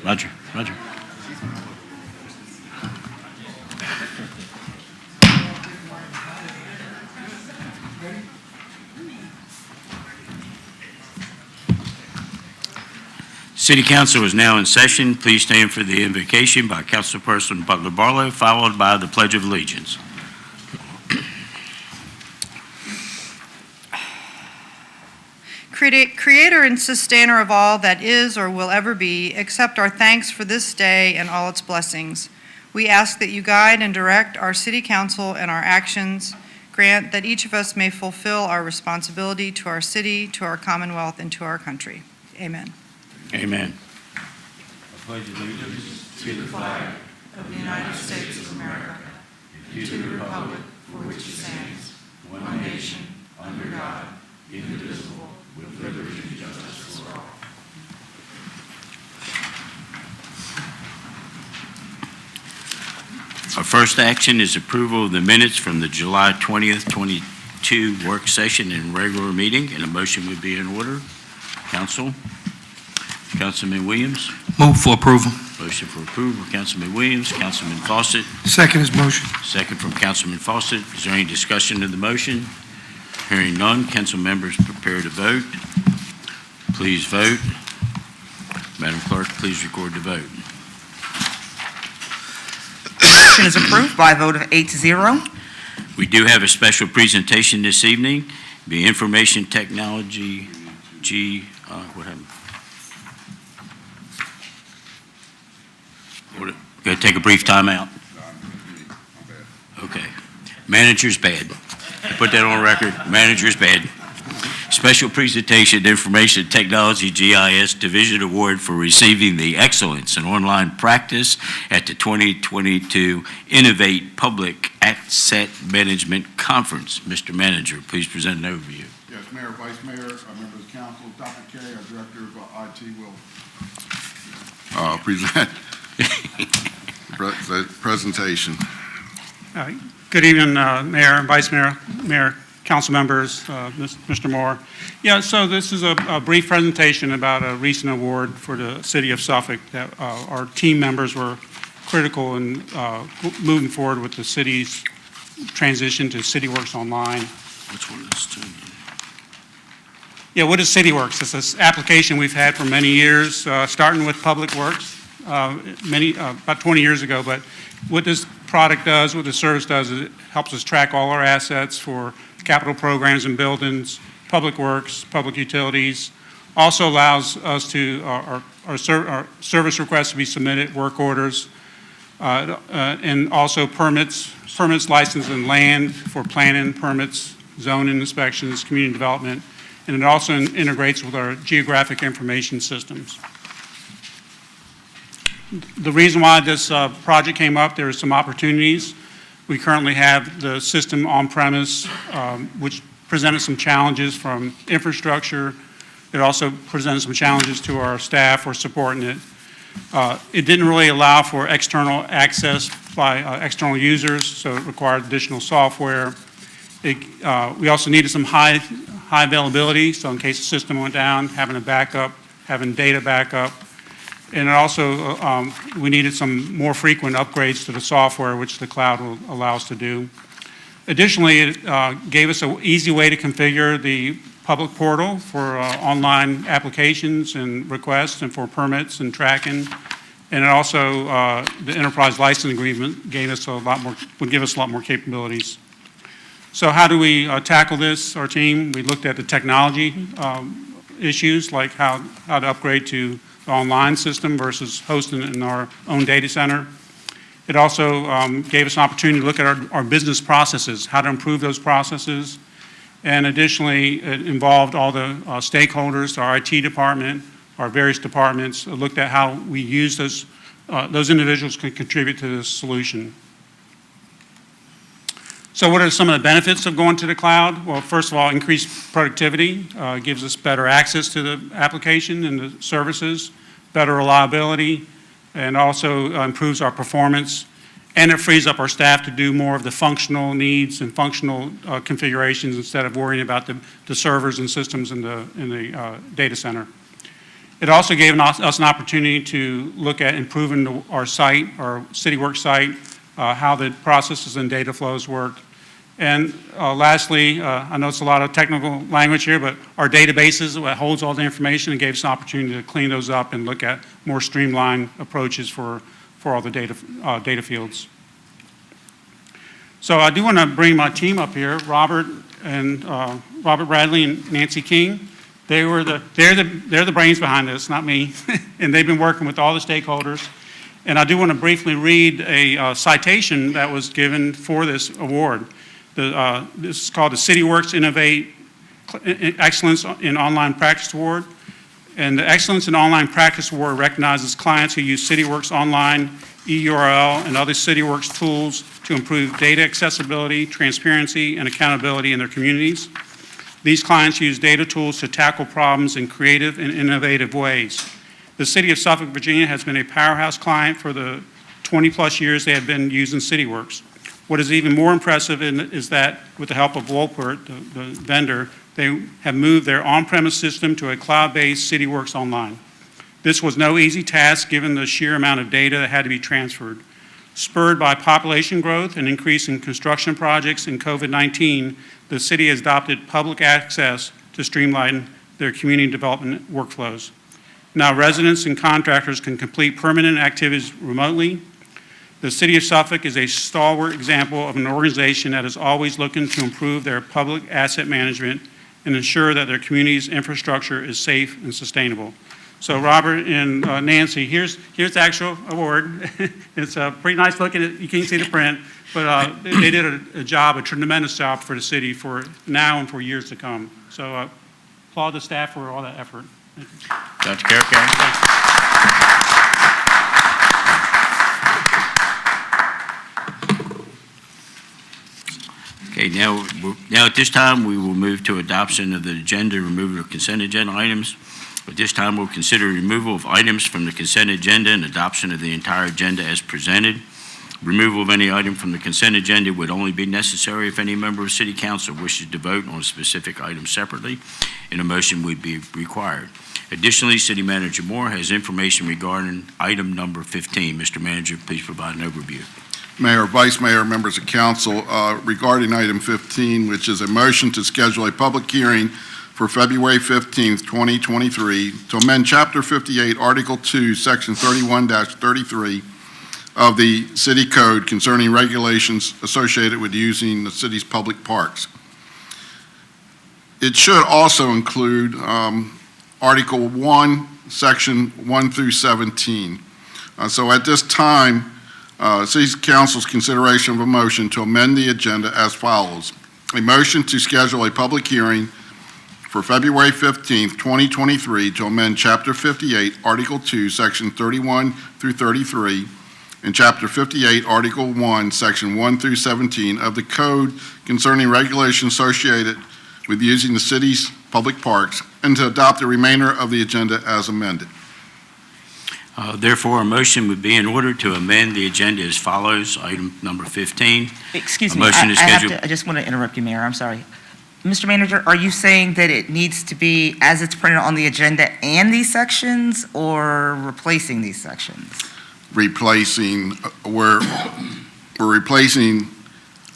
Roger, Roger. City Council is now in session. Please stand for the invocation by Councilperson Butler Barlow, followed by the Pledge of Allegiance. Creator and sustainer of all that is or will ever be, accept our thanks for this day and all its blessings. We ask that you guide and direct our City Council and our actions. Grant that each of us may fulfill our responsibility to our city, to our Commonwealth, and to our country. Amen. Amen. I pledge allegiance to the flag of the United States of America, and to the republic for which it stands, one nation, under God, indivisible, with liberty and justice for all. Our first action is approval of the minutes from the July 20th, 22 work session and regular meeting, and a motion would be in order. Council. Councilman Williams. Move for approval. Motion for approval, Councilman Williams. Councilman Fawcett. Second is motion. Second from Councilman Fawcett. Is there any discussion of the motion? Hearing none, council members prepare to vote. Please vote. Madam Clerk, please record the vote. Motion is approved by a vote of 8-0. We do have a special presentation this evening. The Information Technology what happened? Going to take a brief timeout. Okay. Manager's bad. Put that on record. Manager's bad. Special presentation, Information Technology GIS Division Award for receiving the Excellence in Online Practice at the 2022 Innovate Public Asset Management Conference. Mr. Manager, please present an overview. Yes, Mayor, Vice Mayor, members of the council, Dr. Kay, our Director of IT, will present the presentation. Good evening, Mayor and Vice Mayor, Mayor, council members, Mr. Moore. Yeah, so this is a brief presentation about a recent award for the city of Suffolk that our team members were critical in moving forward with the city's transition to CityWorks Online. Which one is two? Yeah, what is CityWorks? It's this application we've had for many years, starting with Public Works about 20 years ago. But what this product does, what the service does, is it helps us track all our assets for capital programs and buildings, Public Works, public utilities. Also allows us to, our service requests to be submitted, work orders, and also permits, license and land for planning, permits, zoning inspections, community development. And it also integrates with our geographic information systems. The reason why this project came up, there are some opportunities. We currently have the system on-premise, which presented some challenges from infrastructure. It also presented some challenges to our staff for supporting it. It didn't really allow for external access by external users, so it required additional software. We also needed some high availability, so in case the system went down, having a backup, having data backup. And it also, we needed some more frequent upgrades to the software, which the cloud will allow us to do. Additionally, it gave us an easy way to configure the public portal for online applications and requests and for permits and tracking. And it also, the enterprise license agreement gave us a lot more, would give us a lot more capabilities. So how do we tackle this, our team? We looked at the technology issues, like how to upgrade to the online system versus hosting it in our own data center. It also gave us an opportunity to look at our business processes, how to improve those processes. And additionally, it involved all the stakeholders, our IT department, our various departments, looked at how we use those individuals can contribute to this solution. So what are some of the benefits of going to the cloud? Well, first of all, increased productivity, gives us better access to the application and the services, better reliability, and also improves our performance. And it frees up our staff to do more of the functional needs and functional configurations instead of worrying about the servers and systems in the data center. It also gave us an opportunity to look at improving our site, our CityWorks site, how the processes and data flows work. And lastly, I know it's a lot of technical language here, but our databases holds all the information and gave us an opportunity to clean those up and look at more streamlined approaches for all the data fields. So I do want to bring my team up here, Robert Bradley and Nancy King. They're the brains behind this, not me, and they've been working with all the stakeholders. And I do want to briefly read a citation that was given for this award. This is called the CityWorks Innovate Excellence in Online Practice Award. And the Excellence in Online Practice Award recognizes clients who use CityWorks Online, eURL, and other CityWorks tools to improve data accessibility, transparency, and accountability in their communities. These clients use data tools to tackle problems in creative and innovative ways. The City of Suffolk, Virginia has been a powerhouse client for the 20-plus years they have been using CityWorks. What is even more impressive is that with the help of Wolpert, the vendor, they have moved their on-premise system to a cloud-based CityWorks Online. This was no easy task given the sheer amount of data that had to be transferred. Spurred by population growth and increase in construction projects and COVID-19, the city has adopted public access to streamline their community development workflows. Now residents and contractors can complete permanent activities remotely. The City of Suffolk is a stalwart example of an organization that is always looking to improve their public asset management and ensure that their community's infrastructure is safe and sustainable. So Robert and Nancy, here's the actual award. It's pretty nice looking. You can't see the print, but they did a tremendous job for the city for now and for years to come. So applaud the staff for all that effort. Thank you. Dr. Carrick? Okay, now at this time, we will move to adoption of the agenda, removal of consent agenda items. At this time, we'll consider removal of items from the consent agenda and adoption of the entire agenda as presented. Removal of any item from the consent agenda would only be necessary if any member of City Council wishes to vote on a specific item separately, and a motion would be required. Additionally, City Manager Moore has information regarding item number 15. Mr. Manager, please provide an overview. Mayor, Vice Mayor, members of council, regarding item 15, which is a motion to schedule a public hearing for February 15th, 2023, to amend Chapter 58, Article 2, Section 31-33 of the City Code concerning regulations associated with using the city's public parks. It should also include Article 1, Section 1 through 17. So at this time, City Council's consideration of a motion to amend the agenda as follows. A motion to schedule a public hearing for February 15th, 2023 to amend Chapter 58, Article 2, Section 31 through 33, and Chapter 58, Article 1, Section 1 through 17 of the Code concerning regulations associated with using the city's public parks, and to adopt the remainder of the agenda as amended. Therefore, a motion would be in order to amend the agenda as follows. Item number 15. Excuse A me, motion is scheduled. I just want to interrupt you, Mayor, I'm sorry. Mr. Manager, are you saying that it needs to be as it's printed on the agenda and these sections, or replacing these sections? Replacing, we're replacing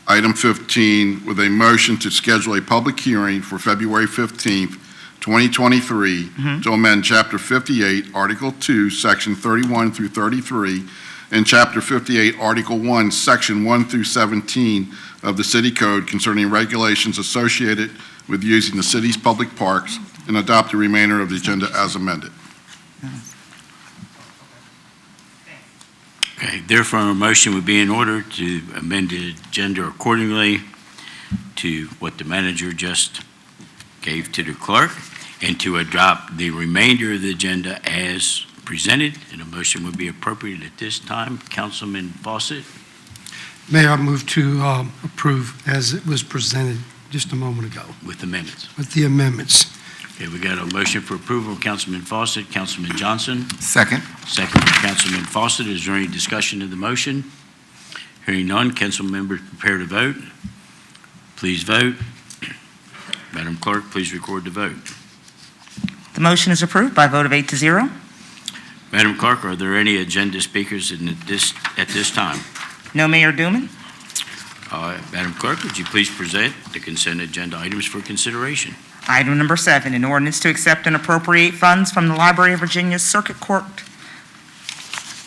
item 15 with a motion to schedule a public hearing for February 15th, 2023 to amend Chapter 58, Article 2, Section 31 through 33, and Chapter 58, Article 1, Section 1 through 17 of the City Code concerning regulations associated with using the city's public parks, and adopt the remainder of the agenda as amended. Okay, therefore, a motion would be in order to amend the agenda accordingly to what the manager just gave to the clerk, and to adopt the remainder of the agenda as presented, and a motion would be appropriate at this time. Councilman Fawcett? Mayor, I move to approve as it was presented just a moment ago With amendments. with the amendments. Okay, we got a motion for approval, Councilman Fawcett. Councilman Johnson? Second. Second from Councilman Fawcett. Is there any discussion of the motion? Hearing none, council members prepare to vote. Please vote. Madam Clerk, please record the vote. The motion is approved by a vote of 8 to 0. Madam Clerk, are there any agenda speakers at this time? No, Mayor Duman. Madam Clerk, would you please present the consent agenda items for consideration? Item number 7, an ordinance to accept and appropriate funds from the Library of Virginia's Circuit Court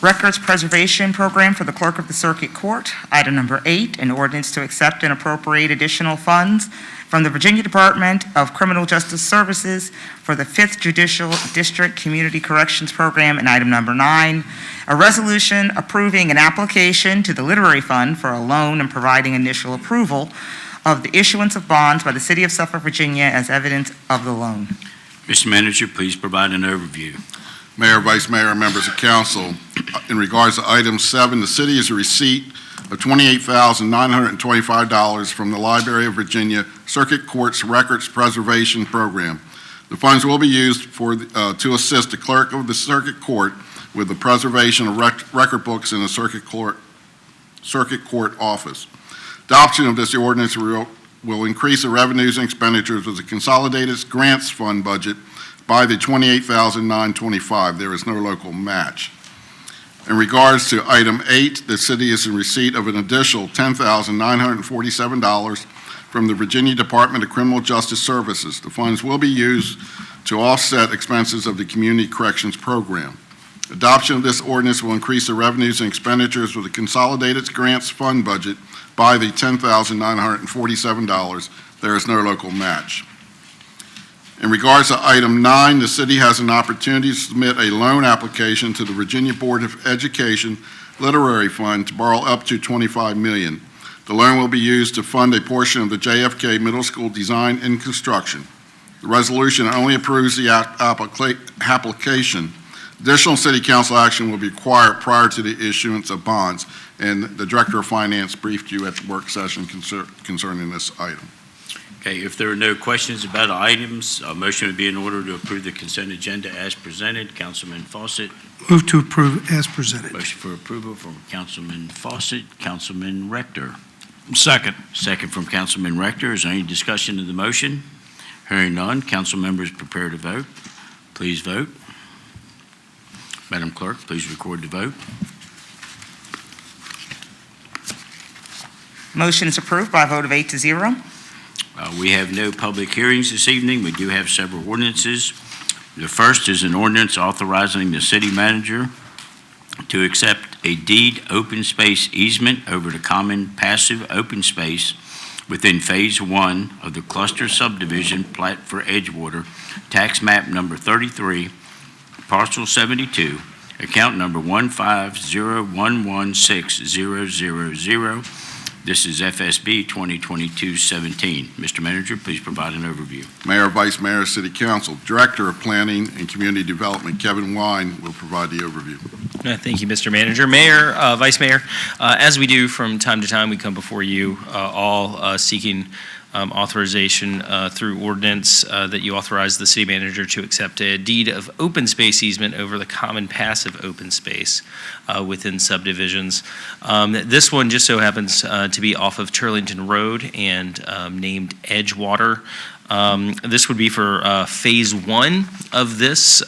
Records Preservation Program for the Clerk of the Circuit Court. Item number 8, an ordinance to accept and appropriate additional funds from the Virginia Department of Criminal Justice Services for the 5th Judicial District Community Corrections Program. And item number 9, a resolution approving an application to the Literary Fund for a loan and providing initial approval of the issuance of bonds by the City of Suffolk, Virginia as evidence of the loan. Mr. Manager, please provide an overview. Mayor, Vice Mayor, and members of council, in regards to item 7, the city is a receipt of $28,925 from the Library of Virginia Circuit Court's Records Preservation Program. The funds will be used to assist the clerk of the Circuit Court with the preservation of record books in the Circuit Court office. Adoption of this ordinance will increase the revenues and expenditures of the Consolidated Grants Fund budget by the $28,925. There is no local match. In regards to item 8, the city is in receipt of an additional $10,947 from the Virginia Department of Criminal Justice Services. The funds will be used to offset expenses of the Community Corrections Program. Adoption of this ordinance will increase the revenues and expenditures of the Consolidated Grants Fund budget by the $10,947. There is no local match. In regards to item 9, the city has an opportunity to submit a loan application to the Virginia Board of Education Literary Fund to borrow up to $25 million. The loan will be used to fund a portion of the JFK Middle School design and construction. The resolution only approves the application. Additional city council action will be required prior to the issuance of bonds, and the Director of Finance briefed you at the work session concerning this item. Okay, if there are no questions about items, a motion would be in order to approve the consent agenda as presented. Councilman Fawcett. Move to approve as presented. Motion for approval from Councilman Fawcett. Councilman Rector. Second. Second from Councilman Rector. Is there any discussion of the motion? Hearing none, council members prepare to vote. Please vote. Madam Clerk, please record the vote. Motion is approved by a vote of 8 to 0. We have no public hearings this evening. We do have several ordinances. The first is an ordinance authorizing the city manager to accept a deed open space easement over the common passive open space within Phase 1 of the cluster subdivision plat for Edgewater, tax map number 33, parcel 72, account number 150116000. This is FSB 2022-17. Mr. Manager, please provide an overview. Mayor, Vice Mayor, City Council, Director of Planning and Community Development, Kevin Wine, will provide the overview. Thank you, Mr. Manager. Mayor, Vice Mayor, as we do from time to time, we come before you all seeking authorization through ordinance that you authorize the city manager to accept a deed of open space easement over the common passive open space within subdivisions. This one just so happens to be off of Turlington Road and named Edgewater. This would be for Phase 1 of this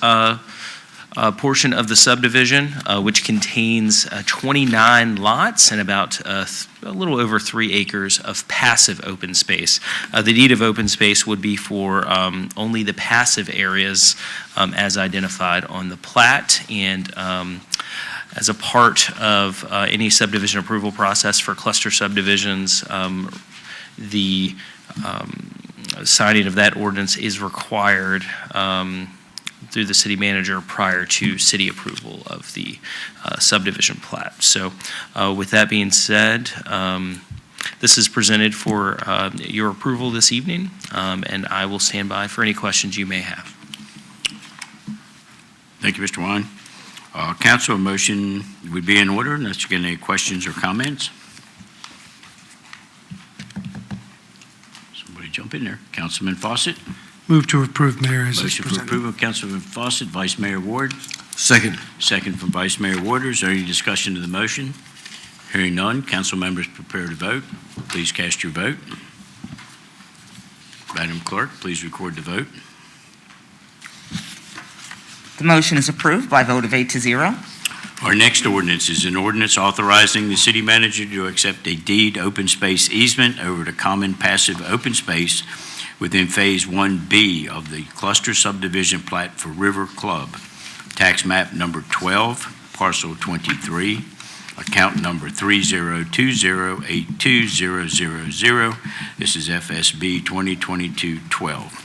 portion of the subdivision, which contains 29 lots and about a little over 3 acres of passive open space. The deed of open space would be for only the passive areas as identified on the plat, and as a part of any subdivision approval process for cluster subdivisions, the signing of that ordinance is required through the city manager prior to city approval of the subdivision plat. So with that being said, this is presented for your approval this evening, and I will stand by for any questions you may have. Thank you, Mr. Wine. Council, a motion would be in order unless you get any questions or comments. Somebody jump in there. Councilman Fawcett. Move to approve, Mayor, as is Motion for presented. approval, Councilman Fawcett. Vice Mayor Ward. Second. Second from Vice Mayor Ward. Is there any discussion of the motion? Hearing none, council members prepare to vote. Please cast your vote. Madam Clerk, please record the vote. The motion is approved by a vote of 8 to 0. Our next ordinance is an ordinance authorizing the city manager to accept a deed open space easement over the common passive open space within Phase 1B of the cluster subdivision plat for River Club, tax map number 12, parcel 23, account number 3020820000. This is FSB 2022-12.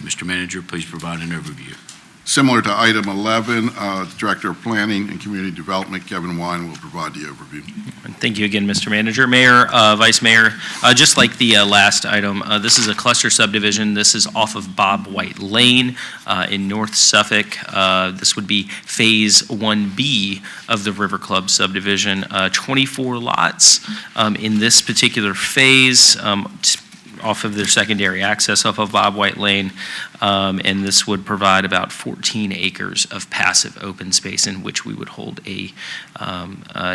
Mr. Manager, please provide an overview. Similar to item 11, Director of Planning and Community Development, Kevin Wine, will provide the overview. Thank you again, Mr. Manager. Mayor, Vice Mayor, just like the last item, this is a cluster subdivision. This is off of Bob White Lane in North Suffolk. This would be Phase 1B of the River Club subdivision. 24 lots in this particular phase, off of their secondary access off of Bob White Lane, and this would provide about 14 acres of passive open space in which we would hold a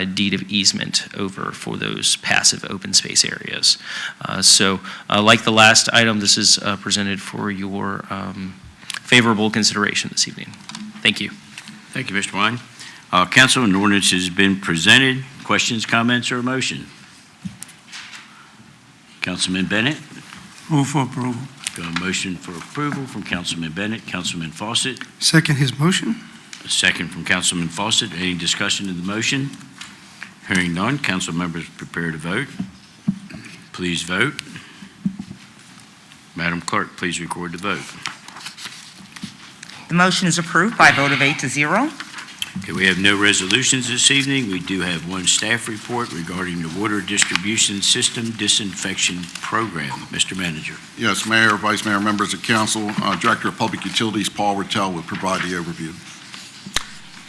deed of easement over for those passive open space areas. So like the last item, this is presented for your favorable consideration this evening. Thank you. Thank you, Mr. Wine. Council, an ordinance has been presented. Questions, comments, or a motion? Councilman Bennett? Move for approval. Got a motion for approval from Councilman Bennett. Councilman Fawcett? Second his motion? A second from Councilman Fawcett. Any discussion of the motion? Hearing none, council members prepare to vote. Please vote. Madam Clerk, please record the vote. The motion is approved by a vote of 8 to 0. Okay, we have no resolutions this evening. We do have one staff report regarding the water distribution system disinfection program. Mr. Manager. Yes, Mayor, Vice Mayor, members of council, Director of Public Utilities, Paul Rattel, will provide the overview.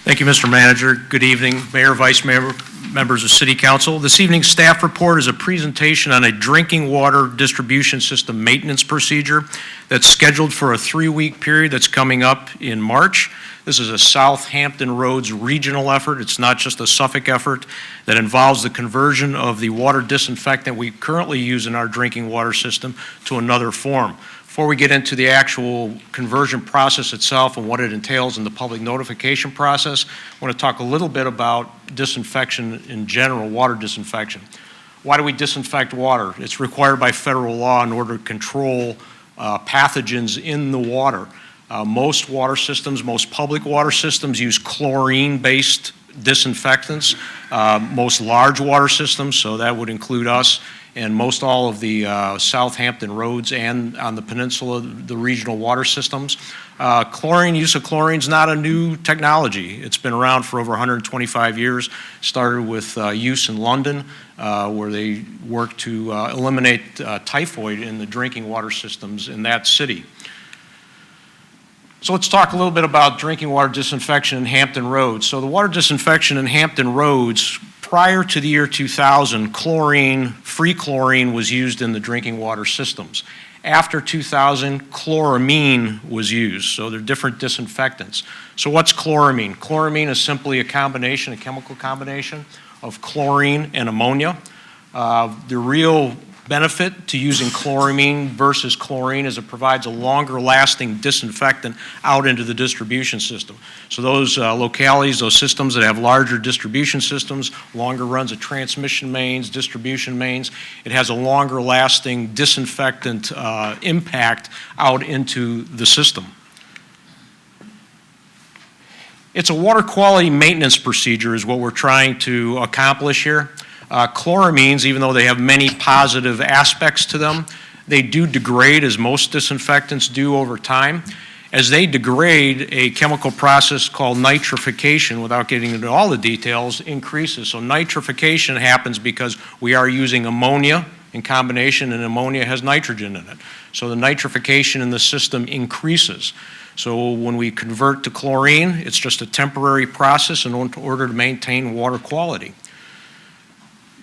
Thank you, Mr. Manager. Good evening, Mayor, Vice Mayor, members of City Council. This evening's staff report is a presentation on a drinking water distribution system maintenance procedure that's scheduled for a 3-week period that's coming up in March. This is a Southampton Roads regional effort. It's not just a Suffolk effort that involves the conversion of the water disinfectant we currently use in our drinking water system to another form. Before we get into the actual conversion process itself and what it entails in the public notification process, I want to talk a little bit about disinfection in general, water disinfection. Why do we disinfect water? It's required by federal law in order to control pathogens in the water. Most water systems, most public water systems use chlorine-based disinfectants. Most large water systems, so that would include us, and most all of the Southampton roads and on the peninsula, the regional water systems. Use of chlorine is not a new technology. It's been around for over 125 years. Started with use in London, where they worked to eliminate typhoid in the drinking water systems in that city. So let's talk a little bit about drinking water disinfection in Hampton Roads. So the water disinfection in Hampton Roads, prior to the year 2000, free chlorine was used in the drinking water systems. After 2000, chloramine was used, so they're different disinfectants. So what's chloramine? Chloramine is simply a chemical combination of chlorine and ammonia. The real benefit to using chloramine versus chlorine is it provides a longer lasting disinfectant out into the distribution system. So those localities, those systems that have larger distribution systems, longer runs of transmission mains, distribution mains, it has a longer lasting disinfectant impact out into the system. It's a water quality maintenance procedure is what we're trying to accomplish here. Chloramines, even though they have many positive aspects to them, they do degrade, as most disinfectants do over time. As they degrade, a chemical process called nitrification, without getting into all the details, increases. So nitrification happens because we are using ammonia in combination, and ammonia has nitrogen in it. So the nitrification in the system increases. So when we convert to chlorine, it's just a temporary process in order to maintain water quality.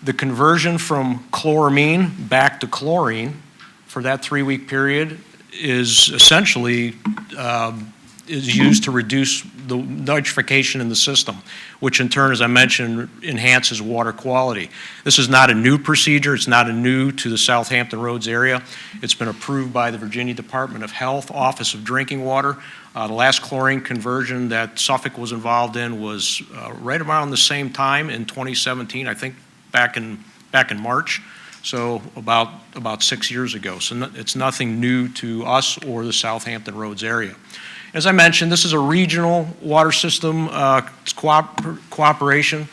The conversion from chloramine back to chlorine for that 3-week period is essentially is used to reduce the nitrification in the system, which in turn, as I mentioned, enhances water quality. This is not a new procedure. It's not new to the Southampton Roads area. It's been approved by the Virginia Department of Health Office of Drinking Water. The last chlorine conversion that Suffolk was involved in was right around the same time in 2017, I think back in March. So about 6 years ago. So it's nothing new to us or the Southampton Roads area. As I mentioned, this is a regional water system cooperation.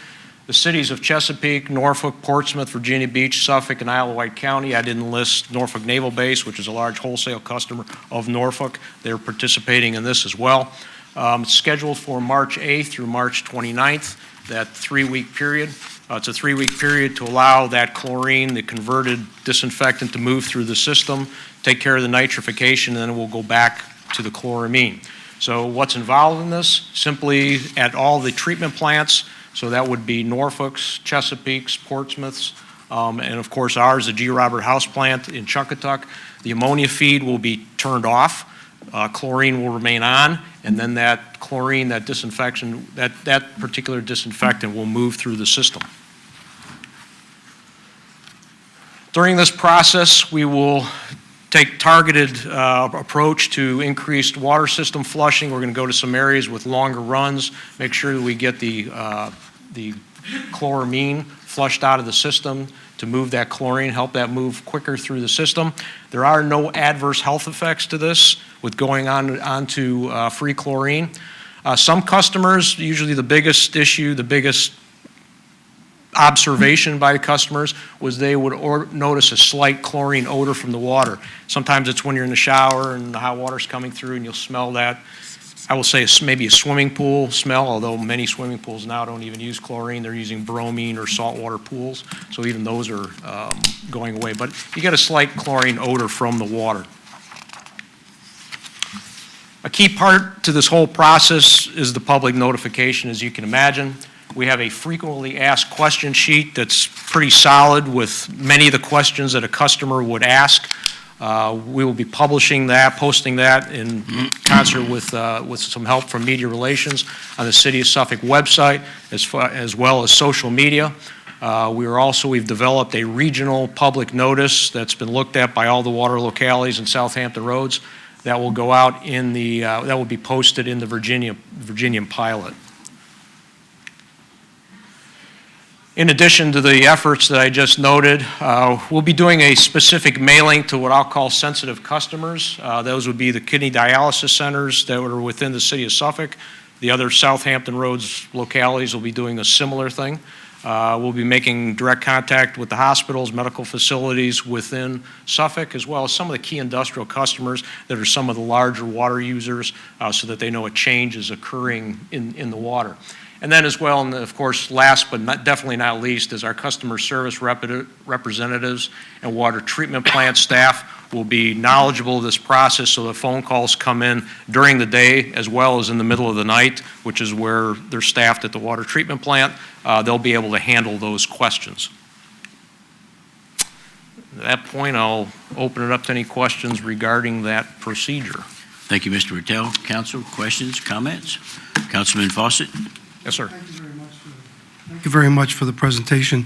The cities of Chesapeake, Norfolk, Portsmouth, Virginia Beach, Suffolk, and Isle of Wight County. I didn't list Norfolk Naval Base, which is a large wholesale customer of Norfolk. They're participating in this as well. It's scheduled for March 8th through March 29th, that 3-week period. It's a 3-week period to allow that chlorine, the converted disinfectant, to move through the system, take care of the nitrification, and then it will go back to the chloramine. So what's involved in this? Simply at all the treatment plants, so that would be Norfolk's, Chesapeake's, Portsmouth's, and of course ours, the G. Robert House plant in Chuckatuck. The ammonia feed will be turned off, chlorine will remain on, and then that chlorine, that disinfection, that particular disinfectant will move through the system. During this process, we will take targeted approach to increased water system flushing. We're going to go to some areas with longer runs, make sure that we get the chloramine flushed out of the system to move that chlorine, help that move quicker through the system. There are no adverse health effects to this with going on to free chlorine. Some customers, usually the biggest issue, the biggest observation by the customers was they would notice a slight chlorine odor from the water. Sometimes it's when you're in the shower and the hot water's coming through and you'll smell that. I will say it's maybe a swimming pool smell, although many swimming pools now don't even use chlorine. They're using bromine or saltwater pools, so even those are going away. But you get a slight chlorine odor from the water. A key part to this whole process is the public notification, as you can imagine. We have a frequently asked question sheet that's pretty solid with many of the questions that a customer would ask. We will be publishing that, posting that in concert with some help from media relations on the City of Suffolk website, as well as social media. We've developed a regional public notice that's been looked at by all the water localities in Southampton Roads that will go out that will be posted in the Virginian pilot. In addition to the efforts that I just noted, we'll be doing a specific mailing to what I'll call sensitive customers. Those would be the kidney dialysis centers that are within the City of Suffolk. The other Southampton Roads localities will be doing a similar thing. We'll be making direct contact with the hospitals, medical facilities within Suffolk, as well as some of the key industrial customers that are some of the larger water users, so that they know a change is occurring in the water. And then as well, and of course, last but definitely not least, is our customer service representatives and water treatment plant staff will be knowledgeable of this process, so the phone calls come in during the day as well as in the middle of the night, which is where they're staffed at the water treatment plant. They'll be able to handle those questions. At that point, I'll open it up to any questions regarding that procedure. Thank you, Mr. Rattel. Council, questions, comments? Councilman Fawcett? Yes, sir. Thank you very much for the presentation.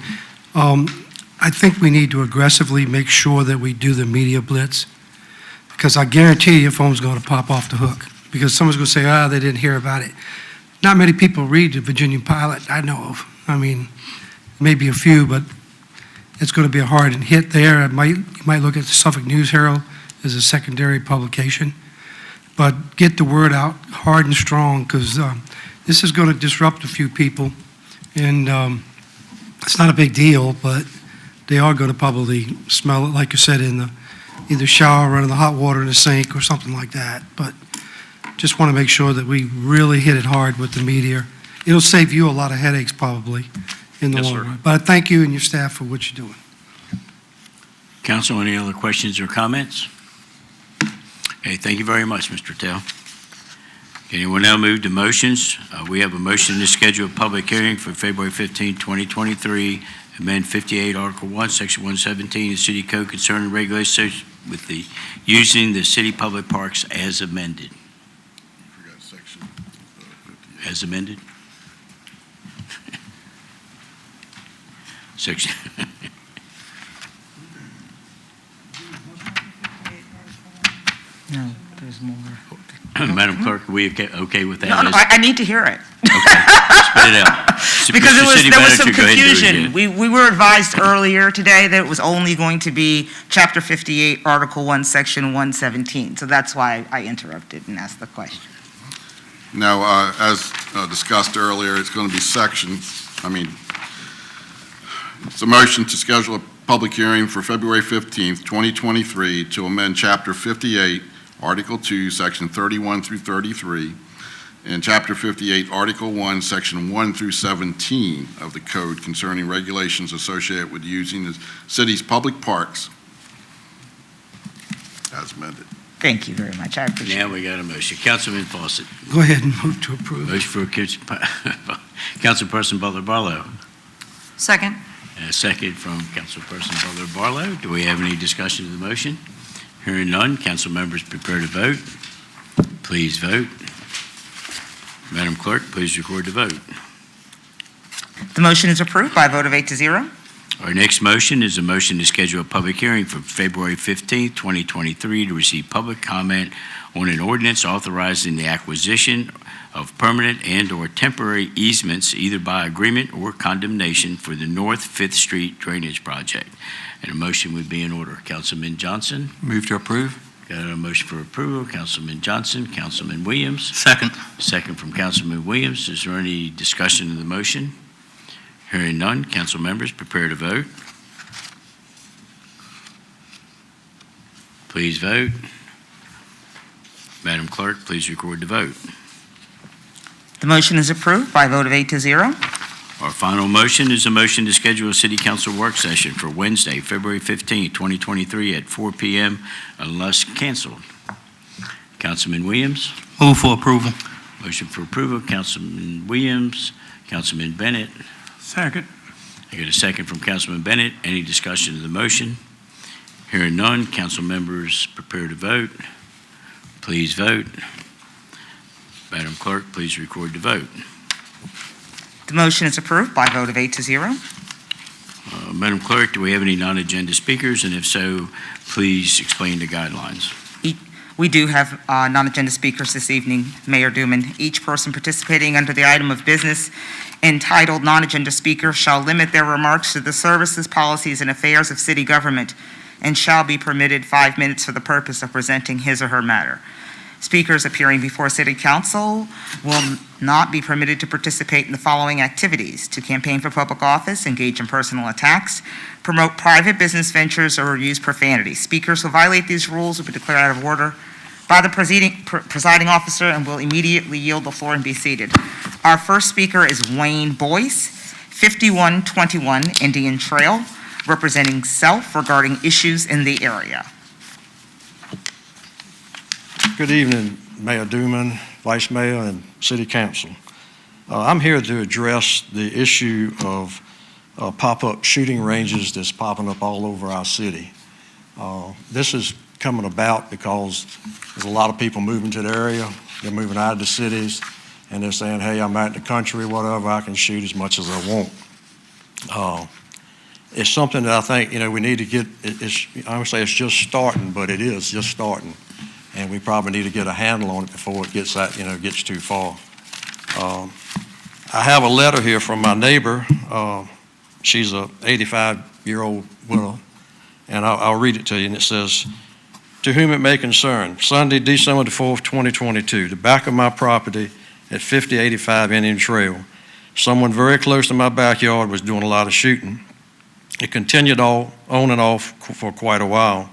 I think we need to aggressively make sure that we do the media blitz, because I guarantee your phone's going to pop off the hook, because someone's going to say, they didn't hear about it. Not many people read the Virginian pilot I know of. I mean, maybe a few, but it's going to be a hard hit there. You might look at the Suffolk News Herald as a secondary publication, but get the word out hard and strong, because this is going to disrupt a few people, and it's not a big deal, but they are going to probably smell it, like you said, in the either shower, running the hot water in the sink, or something like that. But just want to make sure that we really hit it hard with the media. It'll save you a lot of headaches probably in the long run. But I thank you and your staff for what you're doing. Council, any other questions or comments? Okay, thank you very much, Mr. Tell. Okay, we'll now move to motions. We have a motion to schedule a public hearing for February 15, 2023, amend 58 Article 1, Section 117 of the City Code concerning regulations with the using the city public parks as amended. I forgot section 58. as amended? Section, No, there's more. Madam Clerk, are we okay with that? No, I need to hear it. Spit it out. Because Mr. City there was some Manager, go ahead and do it confusion. again. We were advised earlier today that it was only going to be Chapter 58, Article 1, Section 117. So that's why I interrupted and asked the question. Now, as discussed earlier, it's going to be it's a motion to schedule a public hearing for February 15th, 2023, to amend Chapter 58, Article 2, Section 31 through 33, and Chapter 58, Article 1, Section 1 through 17 of the code concerning regulations associated with using the city's public parks as amended. Thank you very much. I appreciate it. Now we got a motion. Councilman Fawcett. Go ahead and move to approve. Motion for Councilperson Butler Barlow. Second. And a second from Councilperson Butler Barlow. Do we have any discussion of the motion? Hearing none, council members prepare to vote. Please vote. Madam Clerk, please record the vote. The motion is approved by a vote of 8-0. Our next motion is a motion to schedule a public hearing for February 15th, 2023, to receive public comment on an ordinance authorizing the acquisition of permanent and/or temporary easements, either by agreement or condemnation, for the North Fifth Street Drainage Project. And a motion would be in order. Councilman Johnson? Move to approve. Got a motion for approval. Councilman Johnson, Councilman Williams. Second. Second from Councilman Williams. Is there any discussion of the motion? Hearing none, council members prepare to vote. Please vote. Madam Clerk, please record the vote. The motion is approved by a vote of 8-0. Our final motion is a motion to schedule a city council work session for Wednesday, February 15, 2023 at 4 p.m. unless canceled. Councilman Williams? Move for approval. Motion for approval, Councilman Williams. Councilman Bennett? Second. I get a second from Councilman Bennett. Any discussion of the motion? Hearing none, council members prepare to vote. Please vote. Madam Clerk, please record the vote. The motion is approved by a vote of 8-0. Madam Clerk, do we have any non-agenda speakers? And if so, please explain the guidelines. We do have non-agenda speakers this evening, Mayor Duman. Each person participating under the item of business entitled non-agenda speaker shall limit their remarks to the services, policies, and affairs of city government and shall be permitted 5 minutes for the purpose of presenting his or her matter. Speakers appearing before City Council will not be permitted to participate in the following activities: to campaign for public office, engage in personal attacks, promote private business ventures, or use profanity. Speakers who violate these rules will be declared out of order by the presiding officer and will immediately yield the floor and be seated. Our first speaker is Wayne Boyce, 5121 Indian Trail, representing Self regarding issues in the area. Good evening, Mayor Duman, Vice Mayor, and City Council. I'm here to address the issue of pop-up shooting ranges that's popping up all over our city. This is coming about because there's a lot of people moving to the area. They're moving out of the cities, and they're saying, hey, I'm out in the country, whatever, I can shoot as much as I want. It's something that I think, we need to get, I would say it's just starting, but it is just starting. And we probably need to get a handle on it before it gets gets too far. I have a letter here from my neighbor. She's a 85-year-old widow, and I'll read it to you, and it says, "To whom it may concern, Sunday, December the 4th, 2022, the back of my property at 5085 Indian Trail, someone very close to my backyard was doing a lot of shooting. It continued on and off for quite a while.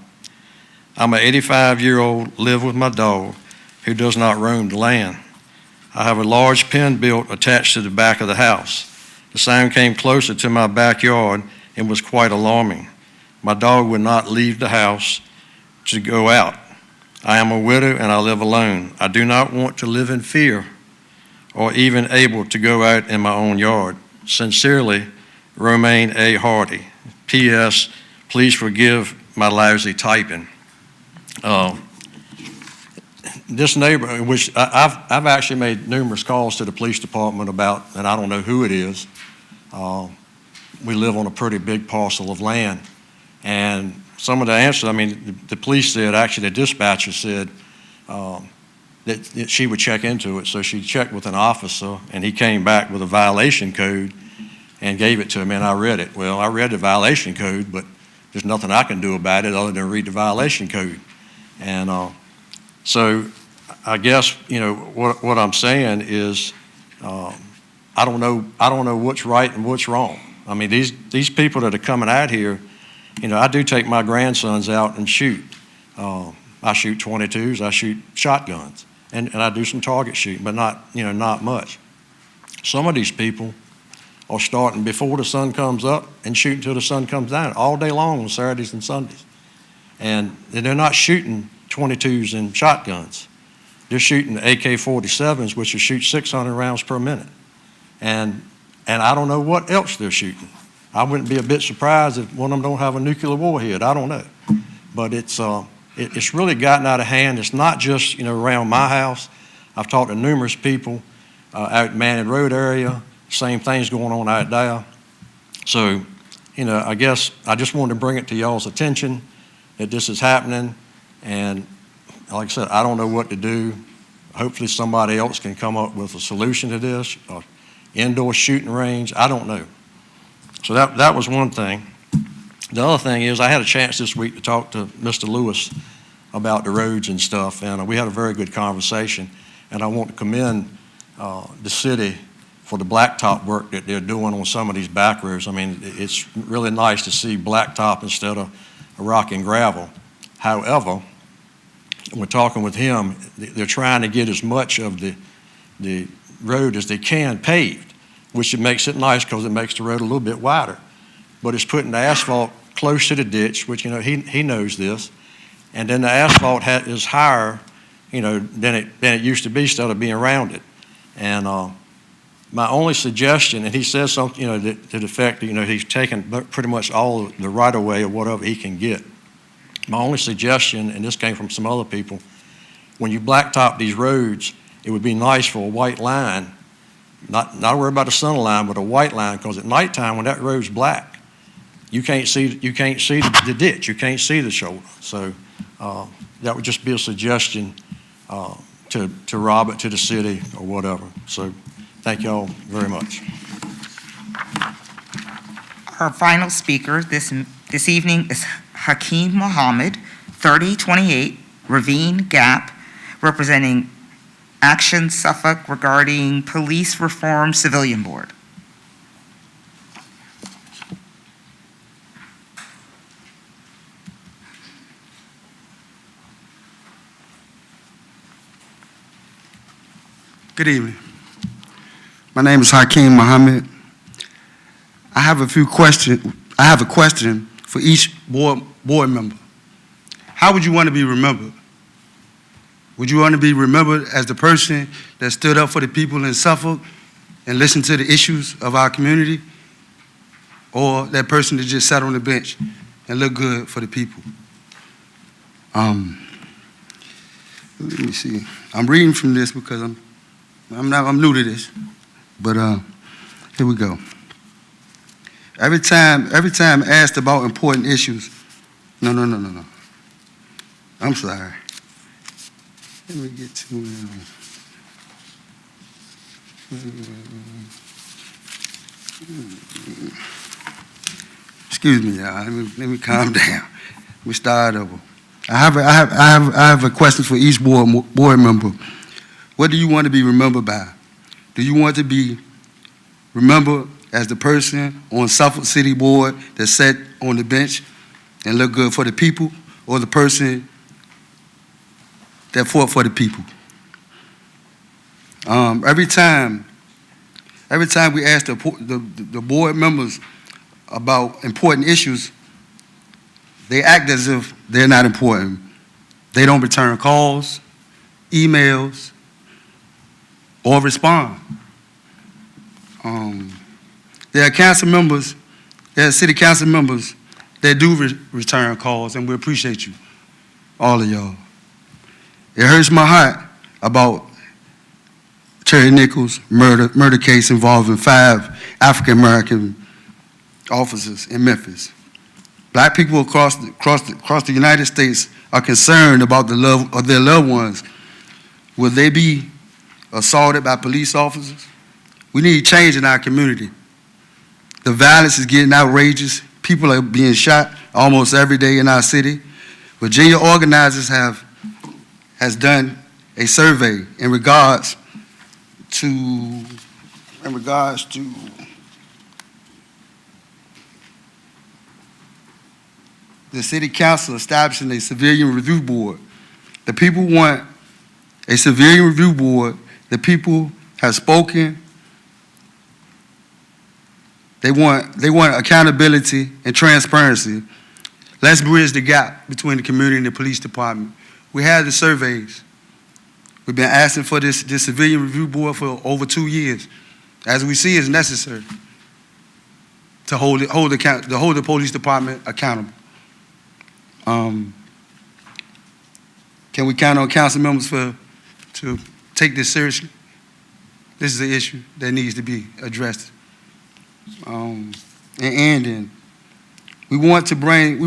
I'm an 85-year-old, live with my dog, who does not roam the land. I have a large pen built attached to the back of the house. The sound came closer to my backyard and was quite alarming. My dog would not leave the house to go out. I am a widow and I live alone. I do not want to live in fear or even able to go out in my own yard. Sincerely, Romaine A. Hardy. P.S. Please forgive my lousy typing." this neighbor, which I've actually made numerous calls to the police department about, and I don't know who it is. We live on a pretty big parcel of land. And some of the answers, I mean, the police said, actually the dispatcher said that she would check into it. So she checked with an officer, and he came back with a violation code and gave it to me, and I read it. Well, I read the violation code, but there's nothing I can do about it other than read the violation code. And so I guess, you know, what I'm saying is I don't know what's right and what's wrong. I mean, these people that are coming out here, you know, I do take my grandsons out and shoot. I shoot .22s, I shoot shotguns, and I do some target shooting, but not much. Some of these people are starting before the sun comes up and shooting till the sun comes down all day long on Saturdays and Sundays. And they're not shooting .22s and shotguns. They're shooting AK-47s, which will shoot 600 rounds per minute. And I don't know what else they're shooting. I wouldn't be a bit surprised if one of them don't have a nuclear warhead. I don't know. But it's really gotten out of hand. It's not just, you know, around my house. I've talked to numerous people out in Manning Road area. Same thing's going on out there. So, you know, I guess I just wanted to bring it to y'all's attention that this is happening. And like I said, I don't know what to do. Hopefully somebody else can come up with a solution to this, or indoor shooting range. I don't know. So that was one thing. The other thing is I had a chance this week to talk to Mr. Lewis about the roads and stuff, and we had a very good conversation. And I want to commend the city for the blacktop work that they're doing on some of these back roads. I mean, it's really nice to see blacktop instead of rock and gravel. However, we're talking with him, they're trying to get as much of the road as they can paved, which it makes it nice because it makes the road a little bit wider. But it's putting the asphalt close to the ditch, which, you know, he knows this. And then the asphalt is higher, you know, than it used to be instead of being rounded. And my only suggestion, and he says something, you know, to the effect that, you know, he's taken pretty much all the right-of-way or whatever he can get. My only suggestion, and this came from some other people, when you blacktop these roads, it would be nice for a white line, not worry about the center line, but a white line, because at nighttime when that road's black, you can't see the ditch, you can't see the shoulder. So that would just be a suggestion to Robert, to the city, or whatever. So thank y'all very much. Our final speaker this evening is Hakeem Mohammed, 3028 Ravine Gap, representing Action Suffolk regarding Police Reform Civilian Board. Good evening. My name is Hakeem Mohammed. I have a question for each board member. How would you want to be remembered? Would you want to be remembered as the person that stood up for the people in Suffolk and listened to the issues of our community? Or that person that just sat on the bench and looked good for the people? Let me see. I'm reading from this because I'm new to this, but here we go. Every time asked about important issues, no. I'm sorry. Let me get to excuse me, y'all. Let me calm down. Let me start over. I have a question for each board member. What do you want to be remembered by? Do you want to be remembered as the person on Suffolk City Board that sat on the bench and looked good for the people, or the person that fought for the people? Every time we ask the board members about important issues, they act as if they're not important. They don't return calls, emails, or respond. There are city council members that do return calls, and we appreciate you, all of y'all. It hurts my heart about Terry Nichols' murder case involving 5 African-American officers in Memphis. Black people across the United States are concerned about the love of their loved ones. Will they be assaulted by police officers? We need change in our community. The violence is getting outrageous. People are being shot almost every day in our city. Virginia organizers has done a survey in regards to the city council establishing a civilian review board. The people want a civilian review board. The people have spoken. They want accountability and transparency. Let's bridge the gap between the community and the police department. We had the surveys. We've been asking for this civilian review board for over 2 years. As we see, it's necessary to hold the police department accountable. Can we count on council members to take this seriously? This is an issue that needs to be addressed. And we want to bring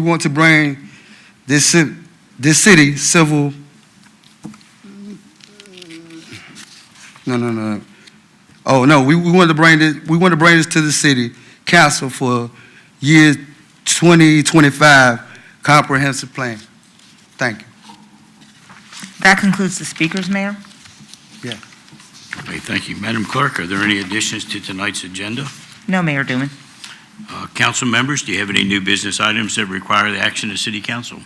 this city civil. No. Oh no, we want to bring this to the city council for year 2025 comprehensive plan. Thank you. That concludes the speakers, Mayor. Okay, thank you. Madam Clerk, are there any additions to tonight's agenda? No, Mayor Duman. Council members, do you have any new business items that require the action of City Council?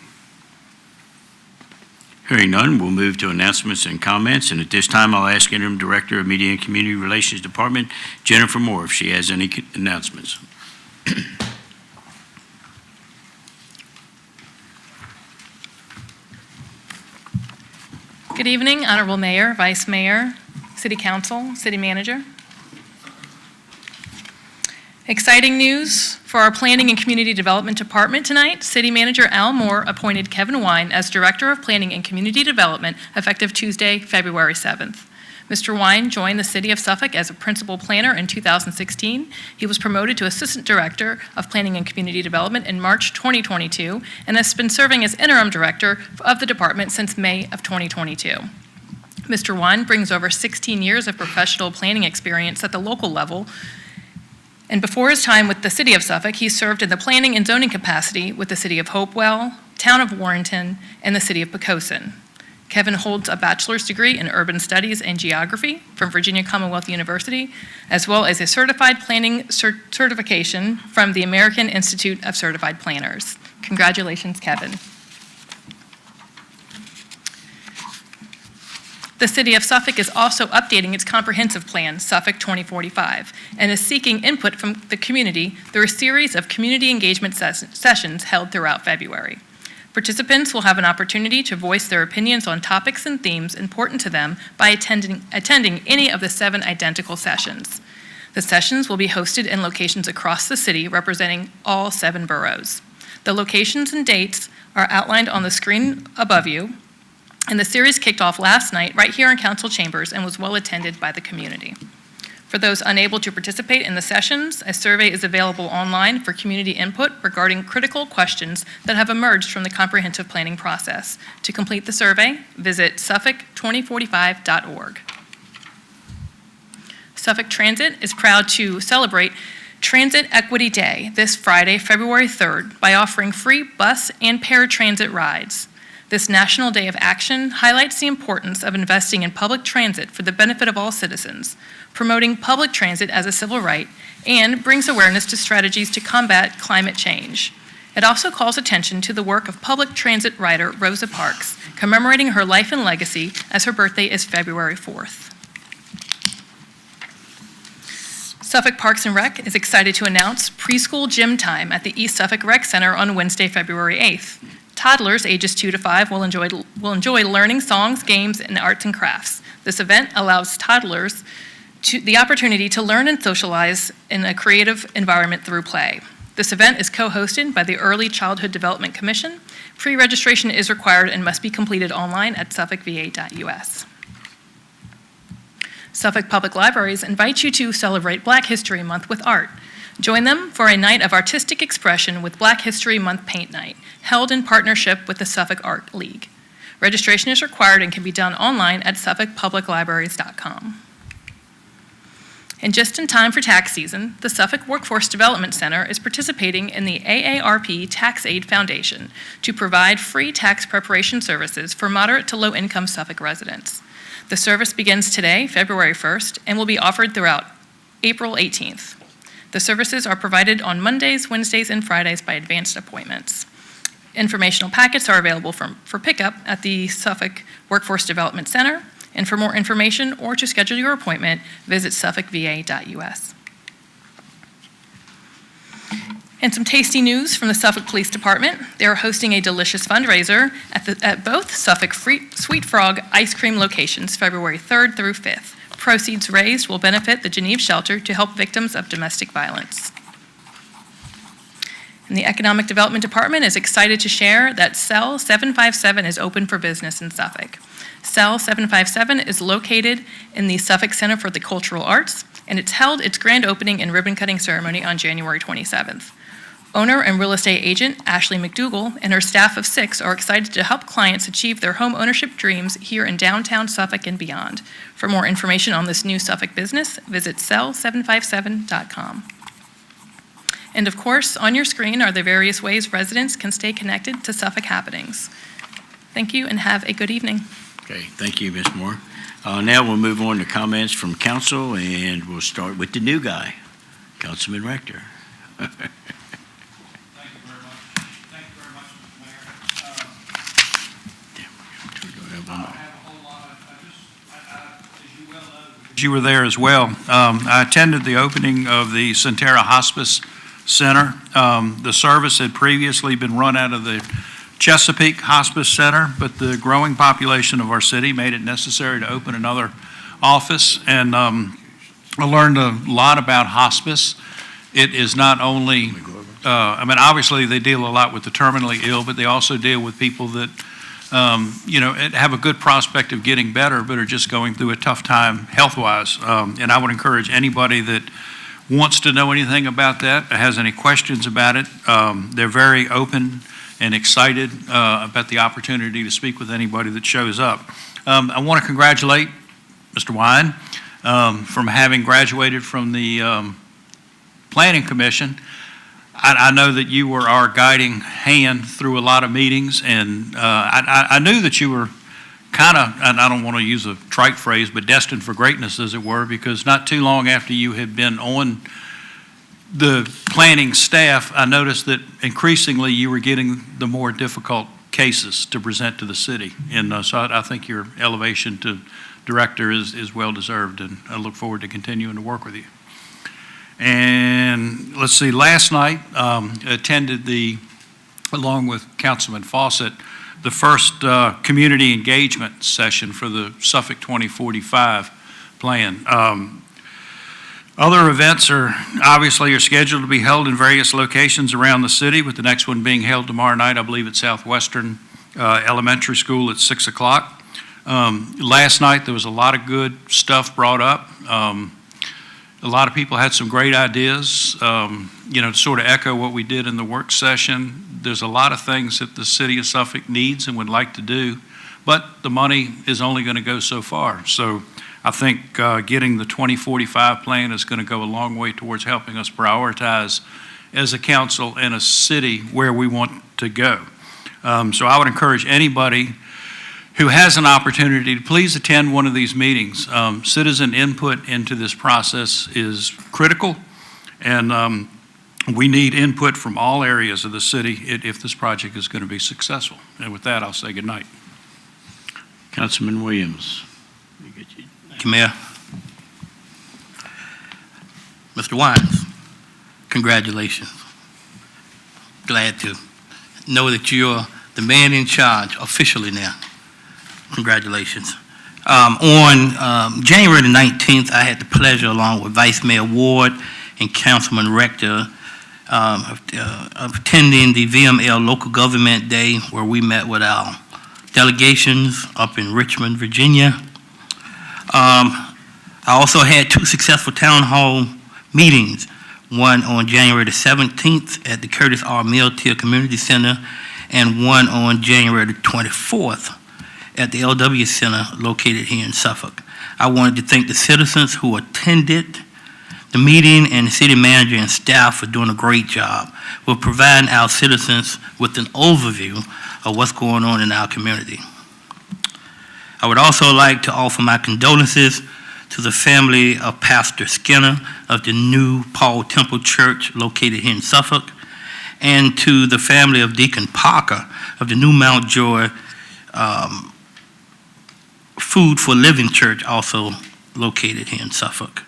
Hearing none, we'll move to announcements and comments, and at this time, I'll ask Interim Director of Media and Community Relations Department, Jennifer Moore, if she has any announcements. Good evening, Honorable Mayor, Vice Mayor, City Council, City Manager. Exciting news for our Planning and Community Development Department tonight. City Manager Al Moore appointed Kevin Wine as Director of Planning and Community Development effective Tuesday, February 7th. Mr. Wine joined the City of Suffolk as a Principal Planner in 2016. He was promoted to Assistant Director of Planning and Community Development in March 2022 and has been serving as Interim Director of the department since May of 2022. Mr. Wine brings over 16 years of professional planning experience at the local level. And before his time with the City of Suffolk, he served in the planning and zoning capacity with the City of Hopewell, Town of Warrenton, and the City of Poquoson. Kevin holds a bachelor's degree in urban studies and geography from Virginia Commonwealth University, as well as a certified planning certification from the American Institute of Certified Planners. Congratulations, Kevin. The City of Suffolk is also updating its comprehensive plan, Suffolk 2045, and is seeking input from the community through a series of community engagement sessions held throughout February. Participants will have an opportunity to voice their opinions on topics and themes important to them by attending any of the 7 identical sessions. The sessions will be hosted in locations across the city representing all 7 boroughs. The locations and dates are outlined on the screen above you, and the series kicked off last night right here in Council Chambers and was well attended by the community. For those unable to participate in the sessions, a survey is available online for community input regarding critical questions that have emerged from the comprehensive planning process. To complete the survey, visit suffolk2045.org. Suffolk Transit is proud to celebrate Transit Equity Day this Friday, February 3rd, by offering free bus and paratransit rides. This National Day of Action highlights the importance of investing in public transit for the benefit of all citizens, promoting public transit as a civil right, and brings awareness to strategies to combat climate change. It also calls attention to the work of public transit writer Rosa Parks, commemorating her life and legacy as her birthday is February 4th. Suffolk Parks and Rec is excited to announce preschool gym time at the East Suffolk Rec Center on Wednesday, February 8th. Toddlers ages 2 to 5 will enjoy learning songs, games, and arts and crafts. This event allows toddlers the opportunity to learn and socialize in a creative environment through play. This event is co-hosted by the Early Childhood Development Commission. Pre-registration is required and must be completed online at suffolkva.us. Suffolk Public Libraries invite you to celebrate Black History Month with art. Join them for a night of artistic expression with Black History Month Paint Night, held in partnership with the Suffolk Art League. Registration is required and can be done online at suffolkpubliclibraries.com. And just in time for tax season, the Suffolk Workforce Development Center is participating in the AARP Tax Aid Foundation to provide free tax preparation services for moderate to low-income Suffolk residents. The service begins today, February 1st, and will be offered throughout April 18th. The services are provided on Mondays, Wednesdays, and Fridays by advanced appointments. Informational packets are available for pickup at the Suffolk Workforce Development Center. And for more information or to schedule your appointment, visit suffolkva.us. And some tasty news from the Suffolk Police Department. They are hosting a delicious fundraiser at both Suffolk Sweet Frog ice cream locations, February 3rd through 5th. Proceeds raised will benefit the Geneve Shelter to help victims of domestic violence. And the Economic Development Department is excited to share that Cell 757 is open for business in Suffolk. Cell 757 is located in the Suffolk Center for the Cultural Arts, and it's held its grand opening and ribbon-cutting ceremony on January 27th. Owner and real estate agent Ashley McDougall and her staff of 6 are excited to help clients achieve their home ownership dreams here in downtown Suffolk and beyond. For more information on this new Suffolk business, visit cell757.com. And of course, on your screen are the various ways residents can stay connected to Suffolk happenings. Thank you and have a good evening. Okay, thank you, Ms. Moore. Now we'll move on to comments from council, and we'll start with the new guy, Councilman Rector. Thank you very much. Thank you very much, Mr. Mayor. I don't have a whole lot. As you well know, you were there as well. I attended the opening of the Centera Hospice Center. The service had previously been run out of the Chesapeake Hospice Center, but the growing population of our city made it necessary to open another office, and I learned a lot about hospice. It is not only, obviously they deal a lot with the terminally ill, but they also deal with people that, have a good prospect of getting better, but are just going through a tough time health-wise. And I would encourage anybody that wants to know anything about that, or has any questions about it, they're very open and excited about the opportunity to speak with anybody that shows up. I want to congratulate Mr. Wine from having graduated from the Planning Commission. I know that you were our guiding hand through a lot of meetings, and I knew that you were kind of, and I don't want to use a trite phrase, but destined for greatness, as it were, because not too long after you had been on the planning staff, I noticed that increasingly you were getting the more difficult cases to present to the city. And so I think your elevation to director is well-deserved, and I look forward to continuing to work with you. And let's see, last night attended along with Councilman Fawcett, the first community engagement session for the Suffolk 2045 plan. Other events are scheduled to be held in various locations around the city, with the next one being held tomorrow night, I believe, at Southwestern Elementary School at 6 o'clock. Last night, there was a lot of good stuff brought up. A lot of people had some great ideas, to sort of echo what we did in the work session. There's a lot of things that the city of Suffolk needs and would like to do, but the money is only going to go so far. So I think getting the 2045 plan is going to go a long way towards helping us prioritize as a council and a city where we want to go. So I would encourage anybody who has an opportunity to please attend one of these meetings. Citizen input into this process is critical, and we need input from all areas of the city if this project is going to be successful. And with that, I'll say good night. Councilman Williams. Thank you, Mayor. Mr. Wines, congratulations. Glad to know that you're the man in charge officially now. Congratulations. On January the 19th, I had the pleasure, along with Vice Mayor Ward and Councilman Rector, of attending the VML Local Government Day, where we met with our delegations up in Richmond, Virginia. I also had 2 successful town hall meetings, one on January the 17th at the Curtis R. Milltier Community Center, and one on January the 24th at the LW Center located here in Suffolk. I wanted to thank the citizens who attended the meeting and the city manager and staff for doing a great job with providing our citizens with an overview of what's going on in our community. I would also like to offer my condolences to the family of Pastor Skinner of the New Paul Temple Church located here in Suffolk, and to the family of Deacon Parker of the New Mount Joy Food for Living Church, also located here in Suffolk.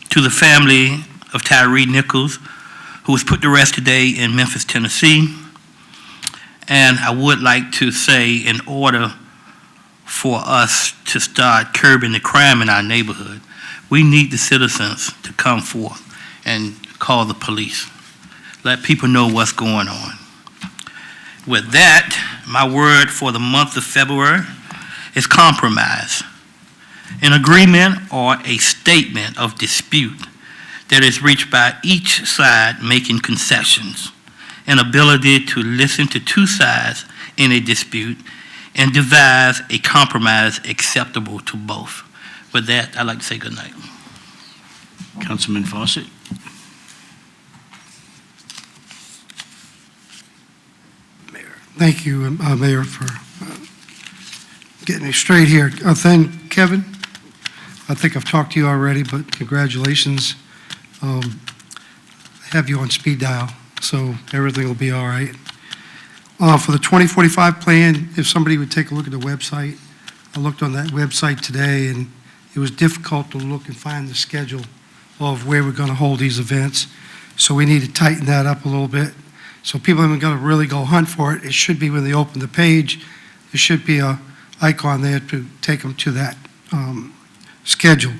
To the family of Tyree Nichols, who was put to rest today in Memphis, Tennessee. And I would like to say, in order for us to start curbing the crime in our neighborhood, we need the citizens to come forth and call the police. Let people know what's going on. With that, my word for the month of February is compromise. An agreement or a statement of dispute that is reached by each side making concessions. An ability to listen to 2 sides in a dispute and devise a compromise acceptable to both. With that, I'd like to say good night. Councilman Fawcett? Thank you, Mayor, for getting me straight here. Then, Kevin, I think I've talked to you already, but congratulations. I have you on speed dial, so everything will be all right. For the 2045 plan, if somebody would take a look at the website, I looked on that website today, and it was difficult to look and find the schedule of where we're going to hold these events. So we need to tighten that up a little bit. So people haven't got to really go hunt for it. It should be when they open the page, there should be a icon there to take them to that schedule.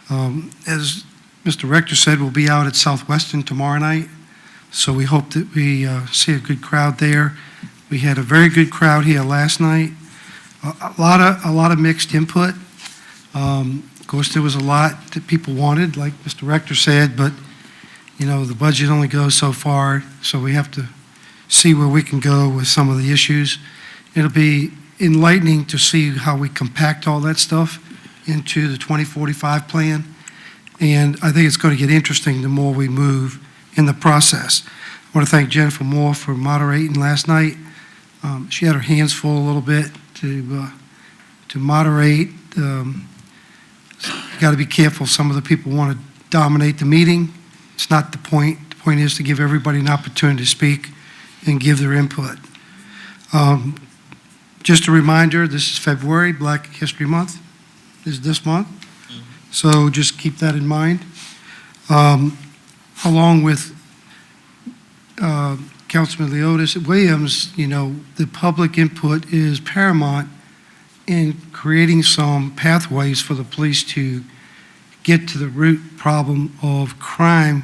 As Mr. Rector said, we'll be out at Southwestern tomorrow night, so we hope that we see a good crowd there. We had a very good crowd here last night. A lot of mixed input. Of course, there was a lot that people wanted, like Mr. Rector said, but you know, the budget only goes so far, so we have to see where we can go with some of the issues. It'll be enlightening to see how we compact all that stuff into the 2045 plan, and I think it's going to get interesting the more we move in the process. I want to thank Jennifer Moore for moderating last night. She had her hands full a little bit to moderate. You got to be careful. Some of the people want to dominate the meeting. It's not the point. The point is to give everybody an opportunity to speak and give their input. Just a reminder, this is February, Black History Month is this month. So just keep that in mind. Along with Councilman Leotis Williams, you know, the public input is paramount in creating some pathways for the police to get to the root problem of crime.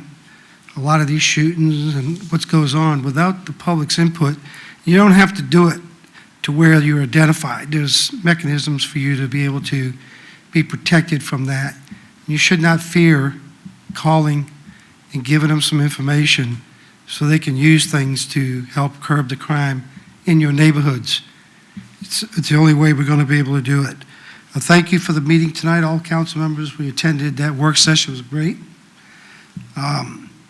A lot of these shootings and what goes on, without the public's input, you don't have to do it to where you're identified. There's mechanisms for you to be able to be protected from that. You should not fear calling and giving them some information so they can use things to help curb the crime in your neighborhoods. It's the only way we're going to be able to do it. Thank you for the meeting tonight, all council members. We attended that work session. It was great.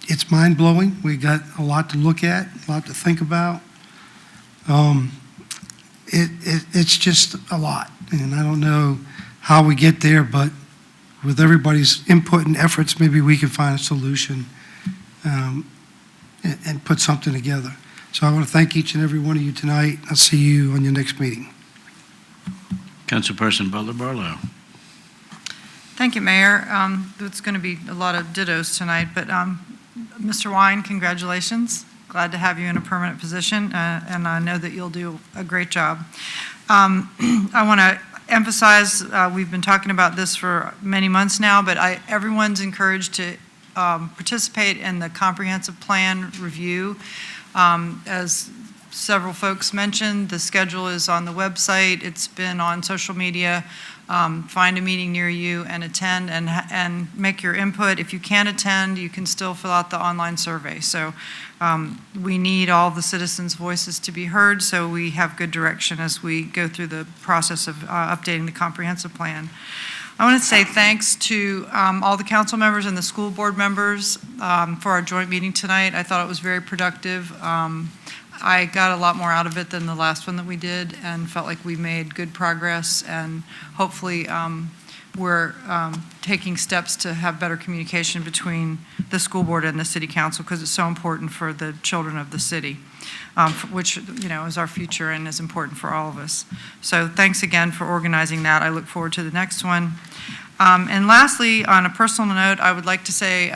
It's mind-blowing. We got a lot to look at, a lot to think about. It's just a lot, and I don't know how we get there, but with everybody's input and efforts, maybe we can find a solution and put something together. So I want to thank each and every one of you tonight. I'll see you on your next meeting. Councilperson Butler Barlow. Thank you, Mayor. It's going to be a lot of dittos tonight, but Mr. Wine, congratulations. Glad to have you in a permanent position, and I know that you'll do a great job. I want to emphasize, we've been talking about this for many months now, but everyone's encouraged to participate in the comprehensive plan review. As several folks mentioned, the schedule is on the website. It's been on social media. Find a meeting near you and attend and make your input. If you can't attend, you can still fill out the online survey. So we need all the citizens' voices to be heard, so we have good direction as we go through the process of updating the comprehensive plan. I want to say thanks to all the council members and the school board members for our joint meeting tonight. I thought it was very productive. I got a lot more out of it than the last one that we did and felt like we made good progress, and hopefully we're taking steps to have better communication between the school board and the city council, because it's so important for the children of the city, which, you know, is our future and is important for all of us. So thanks again for organizing that. I look forward to the next one. And lastly, on a personal note, I would like to say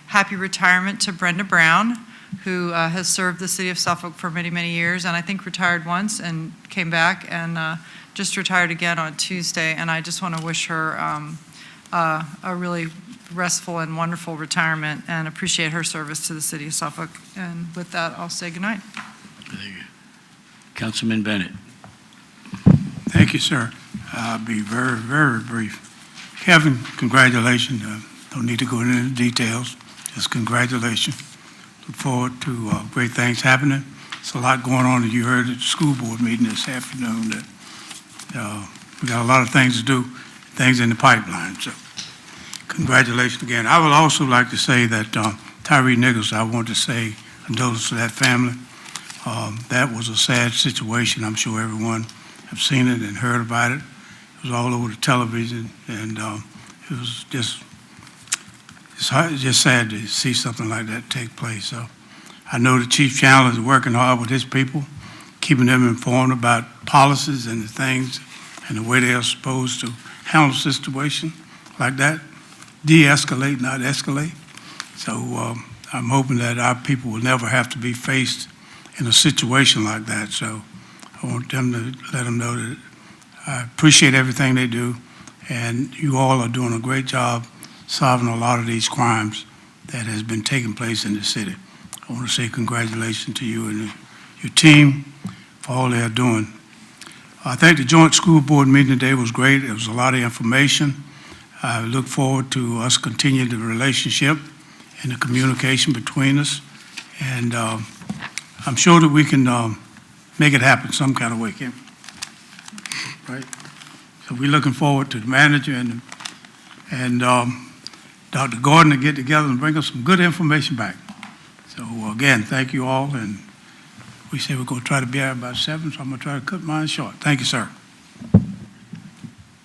happy retirement to Brenda Brown, who has served the city of Suffolk for many, many years, and I think retired once and came back and just retired again on Tuesday. And I just want to wish her a really restful and wonderful retirement and appreciate her service to the city of Suffolk. And with that, I'll say goodnight. Councilman Bennett. Thank you, sir. I'll be very, very brief. Kevin, congratulations. Don't need to go into the details. Just congratulations. Look forward to great things happening. There's a lot going on that you heard at the school board meeting this afternoon. That we got a lot of things to do, things in the pipeline. So congratulations again. I would also like to say that Tyree Nichols, I want to say condolences to that family. That was a sad situation. I'm sure everyone have seen it and heard about it. It was all over the television, and it was just it's just sad to see something like that take place. So I know the Chief Chandler is working hard with his people, keeping them informed about policies and the things and the way they are supposed to handle a situation like that. De-escalate, not escalate. So I'm hoping that our people will never have to be faced in a situation like that. So I want them to let them know that I appreciate everything they do, and you all are doing a great job solving a lot of these crimes that has been taking place in the city. I want to say congratulations to you and your team for all they are doing. I think the joint school board meeting today was great. It was a lot of information. I look forward to us continuing the relationship and the communication between us. And I'm sure that we can make it happen some kind of way, Kim. Right? So we're looking forward to the manager and Dr. Gordon to get together and bring us some good information back. So again, thank you all, and we say we're going to try to be out about 7, so I'm going to try to cut mine short. Thank you, sir.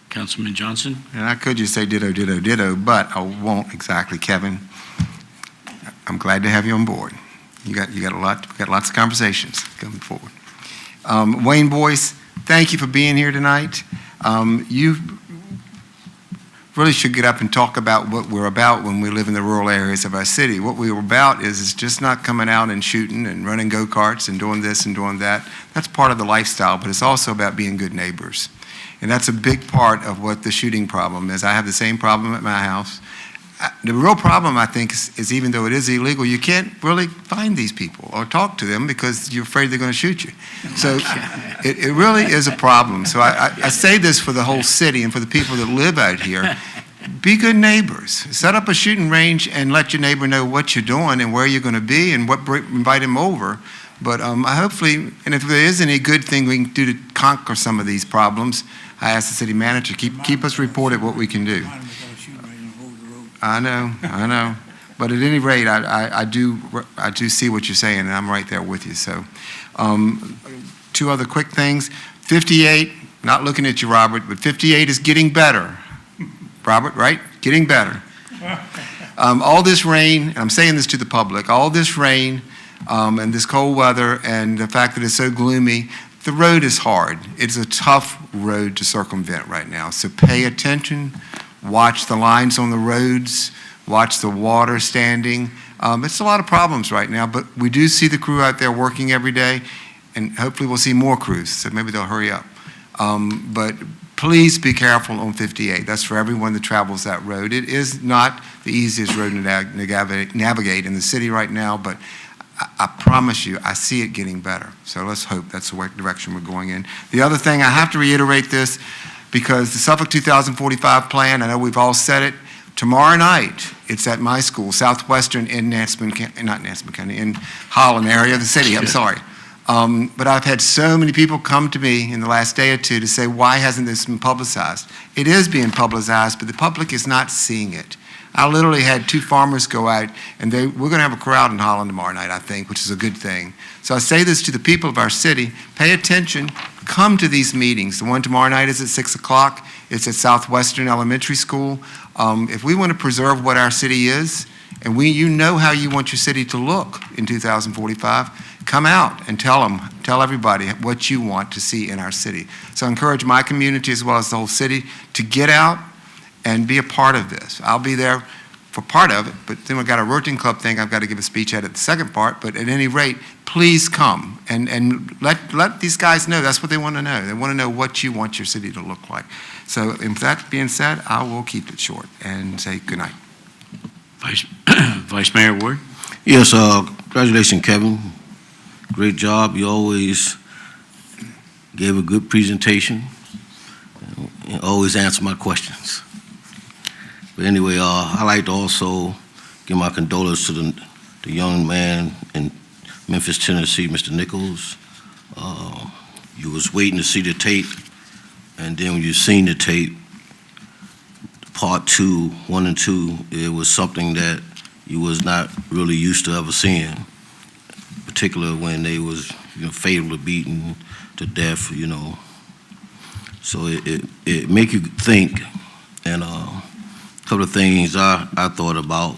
Councilman Johnson. And I could just say ditto, ditto, ditto, but I won't exactly, Kevin. I'm glad to have you on board. You got lots of conversations coming forward. Wayne Boyce, thank you for being here tonight. You really should get up and talk about what we're about when we live in the rural areas of our city. What we were about is just not coming out and shooting and running go-karts and doing this and doing that. That's part of the lifestyle, but it's also about being good neighbors. And that's a big part of what the shooting problem is. I have the same problem at my house. The real problem, I think, is even though it is illegal, you can't really find these people or talk to them because you're afraid they're going to shoot you. So it really is a problem. So I say this for the whole city and for the people that live out here. Be good neighbors. Set up a shooting range and let your neighbor know what you're doing and where you're going to be and invite him over. But hopefully, and if there is any good thing we can do to conquer some of these problems, I ask the city manager, keep us reported what we can do. I know. But at any rate, I do see what you're saying, and I'm right there with you. So, 2 other quick things. 58, not looking at you, Robert, but 58 is getting better. Robert, right? Getting better. All this rain, and I'm saying this to the public, all this rain and this cold weather and the fact that it's so gloomy, the road is hard. It's a tough road to circumvent right now. So pay attention. Watch the lines on the roads, watch the water standing. It's a lot of problems right now, but we do see the crew out there working every day, and hopefully we'll see more crews, so maybe they'll hurry up. But Please be careful on 58. That's for everyone that travels that road. It is not the easiest road to navigate in the city right now, but I promise you, I see it getting better. So let's hope that's the direction we're going in. The other thing, I have to reiterate this, because the Suffolk 2045 plan, I know we've all said it, tomorrow night, it's at my school, Southwestern in in Holland area of the city, I'm sorry. But I've had so many people come to me in the last day or two to say, why hasn't this been publicized? It is being publicized, but the public is not seeing it. I literally had 2 farmers go out, and we're going to have a crowd in Holland tomorrow night, I think, which is a good thing. So I say this to the people of our city, pay attention, come to these meetings. The one tomorrow night is at 6 o'clock. It's at Southwestern Elementary School. If we want to preserve what our city is, and you know how you want your city to look in 2045, come out and tell everybody what you want to see in our city. So I encourage my community as well as the whole city to get out and be a part of this. I'll be there for part of it, but then we've got a Rotary Club thing I've got to give a speech at the second part, but at any rate, please come and let these guys know. That's what they want to know. They want to know what you want your city to look like. So with that being said, I will keep it short and say good night. Vice Mayor Ward? Yes, congratulations, Kevin. Great job. You always gave a good presentation and always answer my questions. But anyway, I'd like to also give my condolences to the young man in Memphis, Tennessee, Mr. Nichols. You was waiting to see the tape, and then when you seen the tape, part 2, 1 and 2, it was something that you was not really used to ever seeing, particularly when they was fatally beaten to death, So it make you think, and a couple of things I thought about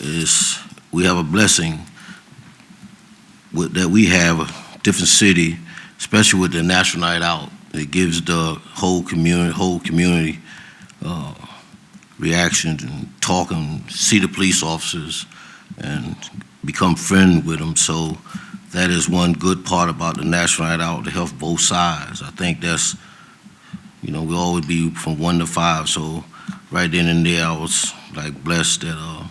is we have a blessing that we have a different city, especially with the National Night Out. It gives the whole community reactions and talk and see the police officers and become friends with them. So that is one good part about the National Night Out, to help both sides. I think that's, we always be from 1 to 5. So right then and there, I was blessed that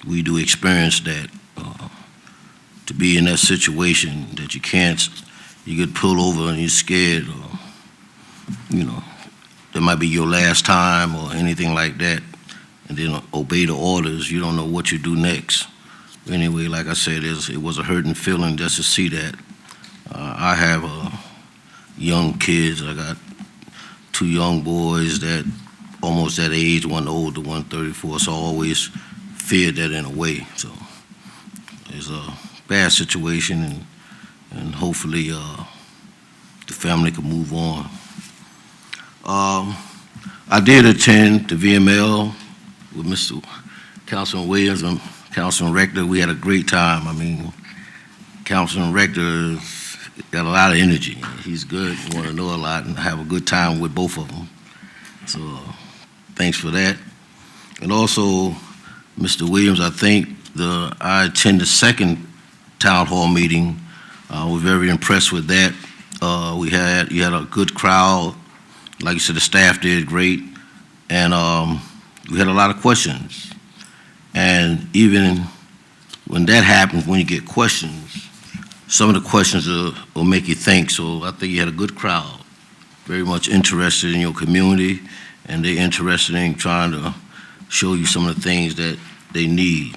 we do experience that, to be in that situation that you get pulled over and you're scared, or, that might be your last time or anything like that, and then obey the orders. You don't know what you do next. Anyway, like I said, it was a hurting feeling just to see that. I have young kids. I got 2 young boys that almost that age, one older, one 34, so I always feared that in a way. So it's a bad situation, and hopefully the family can move on. I did attend the VML with Mr. Councilman Williams and Councilman Rector. We had a great time. I mean, Councilman Rector got a lot of energy. He's good. You want to know a lot and have a good time with both of them. So thanks for that. And also, Mr. Williams, I think I attended the second town hall meeting. I was very impressed with that. You had a good crowd. Like you said, the staff did great, and we had a lot of questions. And even when that happens, when you get questions, some of the questions will make you think. So I think you had a good crowd, very much interested in your community, and they're interested in trying to show you some of the things that they need.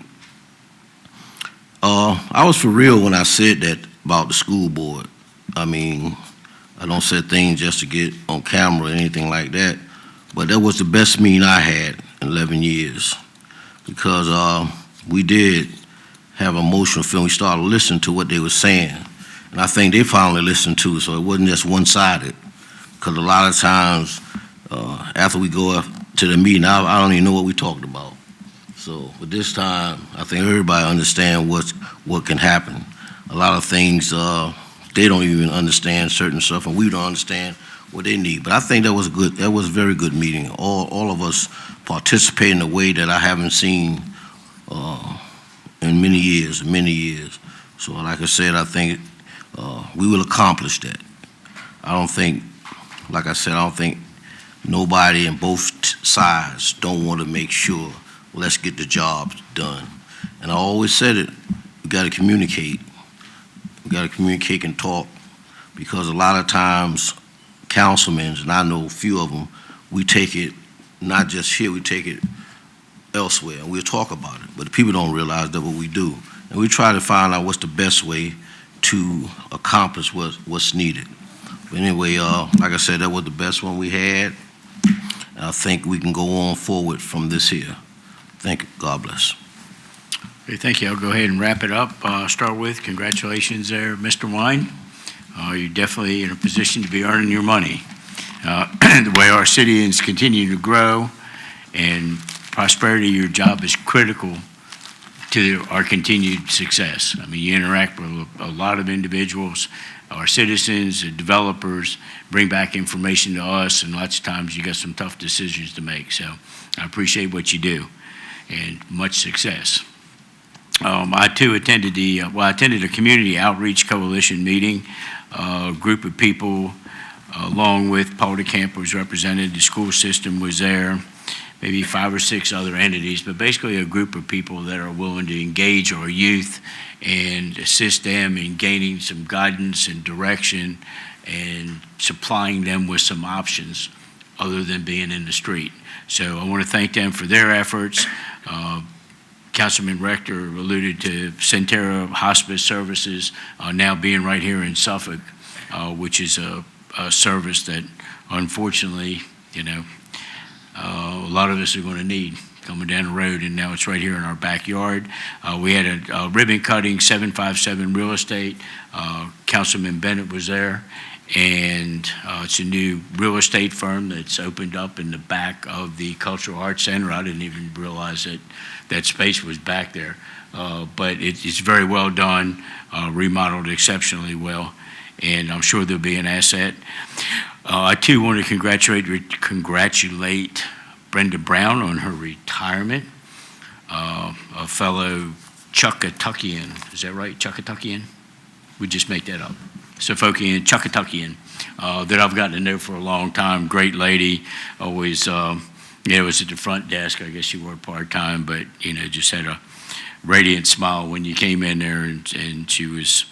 I was for real when I said that about the school board. I mean, I don't say things just to get on camera or anything like that, but that was the best meeting I had in 11 years, because we did have an emotional feeling. We started listening to what they were saying, and I think they finally listened to it, so it wasn't just one-sided, because a lot of times after we go up to the meeting, I don't even know what we talked about. So, but this time, I think everybody understands what can happen. A lot of things, they don't even understand certain stuff, and we don't understand what they need. But I think that was good. That was a very good meeting. All of us participated in a way that I haven't seen in many years. So, like I said, I think we will accomplish that. I don't think, like I said, I don't think nobody in both sides don't want to make sure, let's get the job done. And I always said it, we got to communicate. We got to communicate and talk, because a lot of times councilmen, and I know a few of them, we take it not just here, we take it elsewhere, and we'll talk about it. But people don't realize that what we do. And we try to find out what's the best way to accomplish what's needed. But anyway, like I said, that was the best one we had. I think we can go on forward from this here. Thank you. God bless. Okay, thank you. I'll go ahead and wrap it up. Start with congratulations there, Mr. Wine. You're definitely in a position to be earning your money. The way our city is continuing to grow and prosperity, your job is critical to our continued success. I mean, you interact with a lot of individuals, our citizens, the developers, bring back information to us, and lots of times you got some tough decisions to make. So I appreciate what you do, and much success. I too attended I attended a community outreach coalition meeting. A group of people, along with Paul DeCamp was represented, the school system was there, maybe 5 or 6 other entities, but basically a group of people that are willing to engage our youth and assist them in gaining some guidance and direction and supplying them with some options other than being in the street. So I want to thank them for their efforts. Councilman Rector alluded to Centera Hospice Services now being right here in Suffolk, which is a service that unfortunately, a lot of us are going to need coming down the road, and now it's right here in our backyard. We had a ribbon cutting, 757 Real Estate. Councilman Bennett was there, and it's a new real estate firm that's opened up in the back of the Cultural Arts Center. I didn't even realize that that space was back there, but it's very well done, remodeled exceptionally well, and I'm sure there'll be an asset. I too want to congratulate Brenda Brown on her retirement, a fellow Chuckatuckian. Is that right, Chuckatuckian? We just make that up. Suffolkian, Chuckatuckian, that I've gotten to know for a long time. Great lady, always, was at the front desk. I guess she worked part-time, but, just had a radiant smile when you came in there, and she was,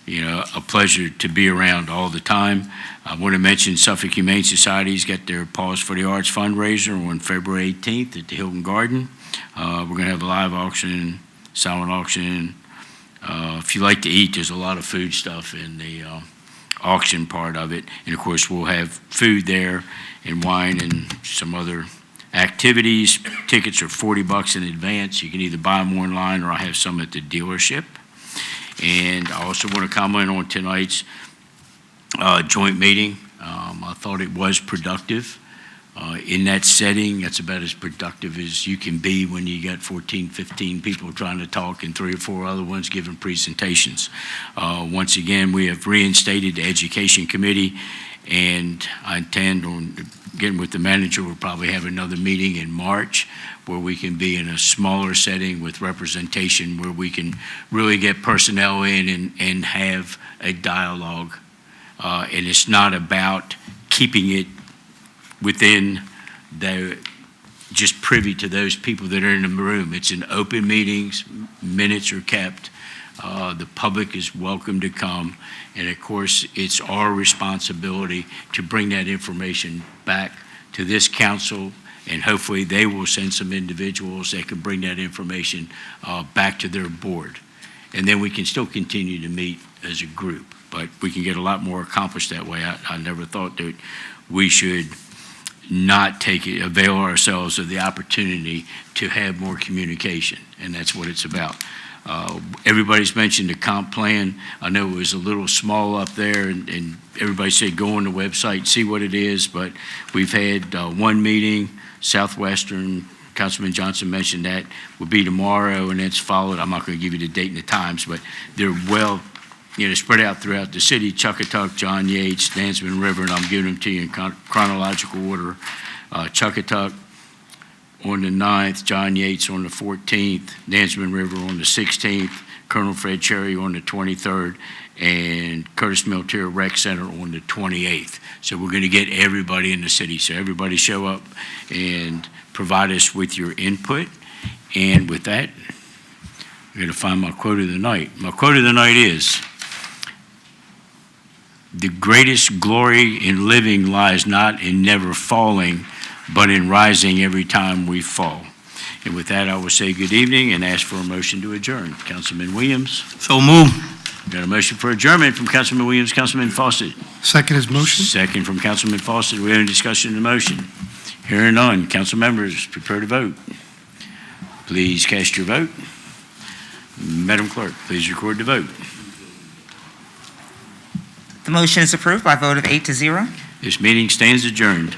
a pleasure to be around all the time. I want to mention Suffolk Humane Society's got their Paws for the Arts fundraiser on February 18th at the Hilton Garden. We're going to have a live auction, silent auction. If you like to eat, there's a lot of food stuff in the auction part of it. And of course, we'll have food there and wine and some other activities. Tickets are $40 in advance. You can either buy them online or I have some at the dealership. And I also want to comment on tonight's joint meeting. I thought it was productive. In that setting, that's about as productive as you can be when you got 14, 15 people trying to talk and 3 or 4 other ones giving presentations. Once again, we have reinstated the Education Committee, and I intend on getting with the manager. We'll probably have another meeting in March where we can be in a smaller setting with representation, where we can really get personnel in and have a dialogue. And it's not about keeping it within just privy to those people that are in the room. It's an open meetings, minutes are kept. The public is welcome to come. And of course, it's our responsibility to bring that information back to this council, and hopefully they will send some individuals that can bring that information back to their board. And then we can still continue to meet as a group, but we can get a lot more accomplished that way. I never thought that we should not avail ourselves of the opportunity to have more communication, and that's what it's about. Everybody's mentioned the comp plan. I know it was a little small up there, and everybody said go on the website, see what it is, but we've had one meeting. Southwestern, Councilman Johnson mentioned that, will be tomorrow, and it's followed. I'm not going to give you the date and the times, but they're well spread out throughout the city: Chuckatuck, John Yates, Dansman River, and I'm giving them to you in chronological order. Chuckatuck on on the 9th, John Yates on the 14th, Dansman River on the 16th, Colonel Fred Cherry on the 23rd, and Curtis Military Rec Center on the 28th. So we're going to get everybody in the city. So everybody show up and provide us with your input. And with that, I'm going to find my quote of the night. My quote of the night is, "The greatest glory in living lies not in never falling, but in rising every time we fall." And with that, I will say good evening and ask for a motion to adjourn. Councilman Williams? So move. Got a motion for adjournment from Councilman Williams. Councilman Fawcett? Second is motion. Second from Councilman Fawcett. We have any discussion of the motion? Hearing none. Council members, prepare to vote. Please cast your vote. Madam Clerk, please record the vote. The motion is approved by a vote of 8-0. This meeting stands adjourned.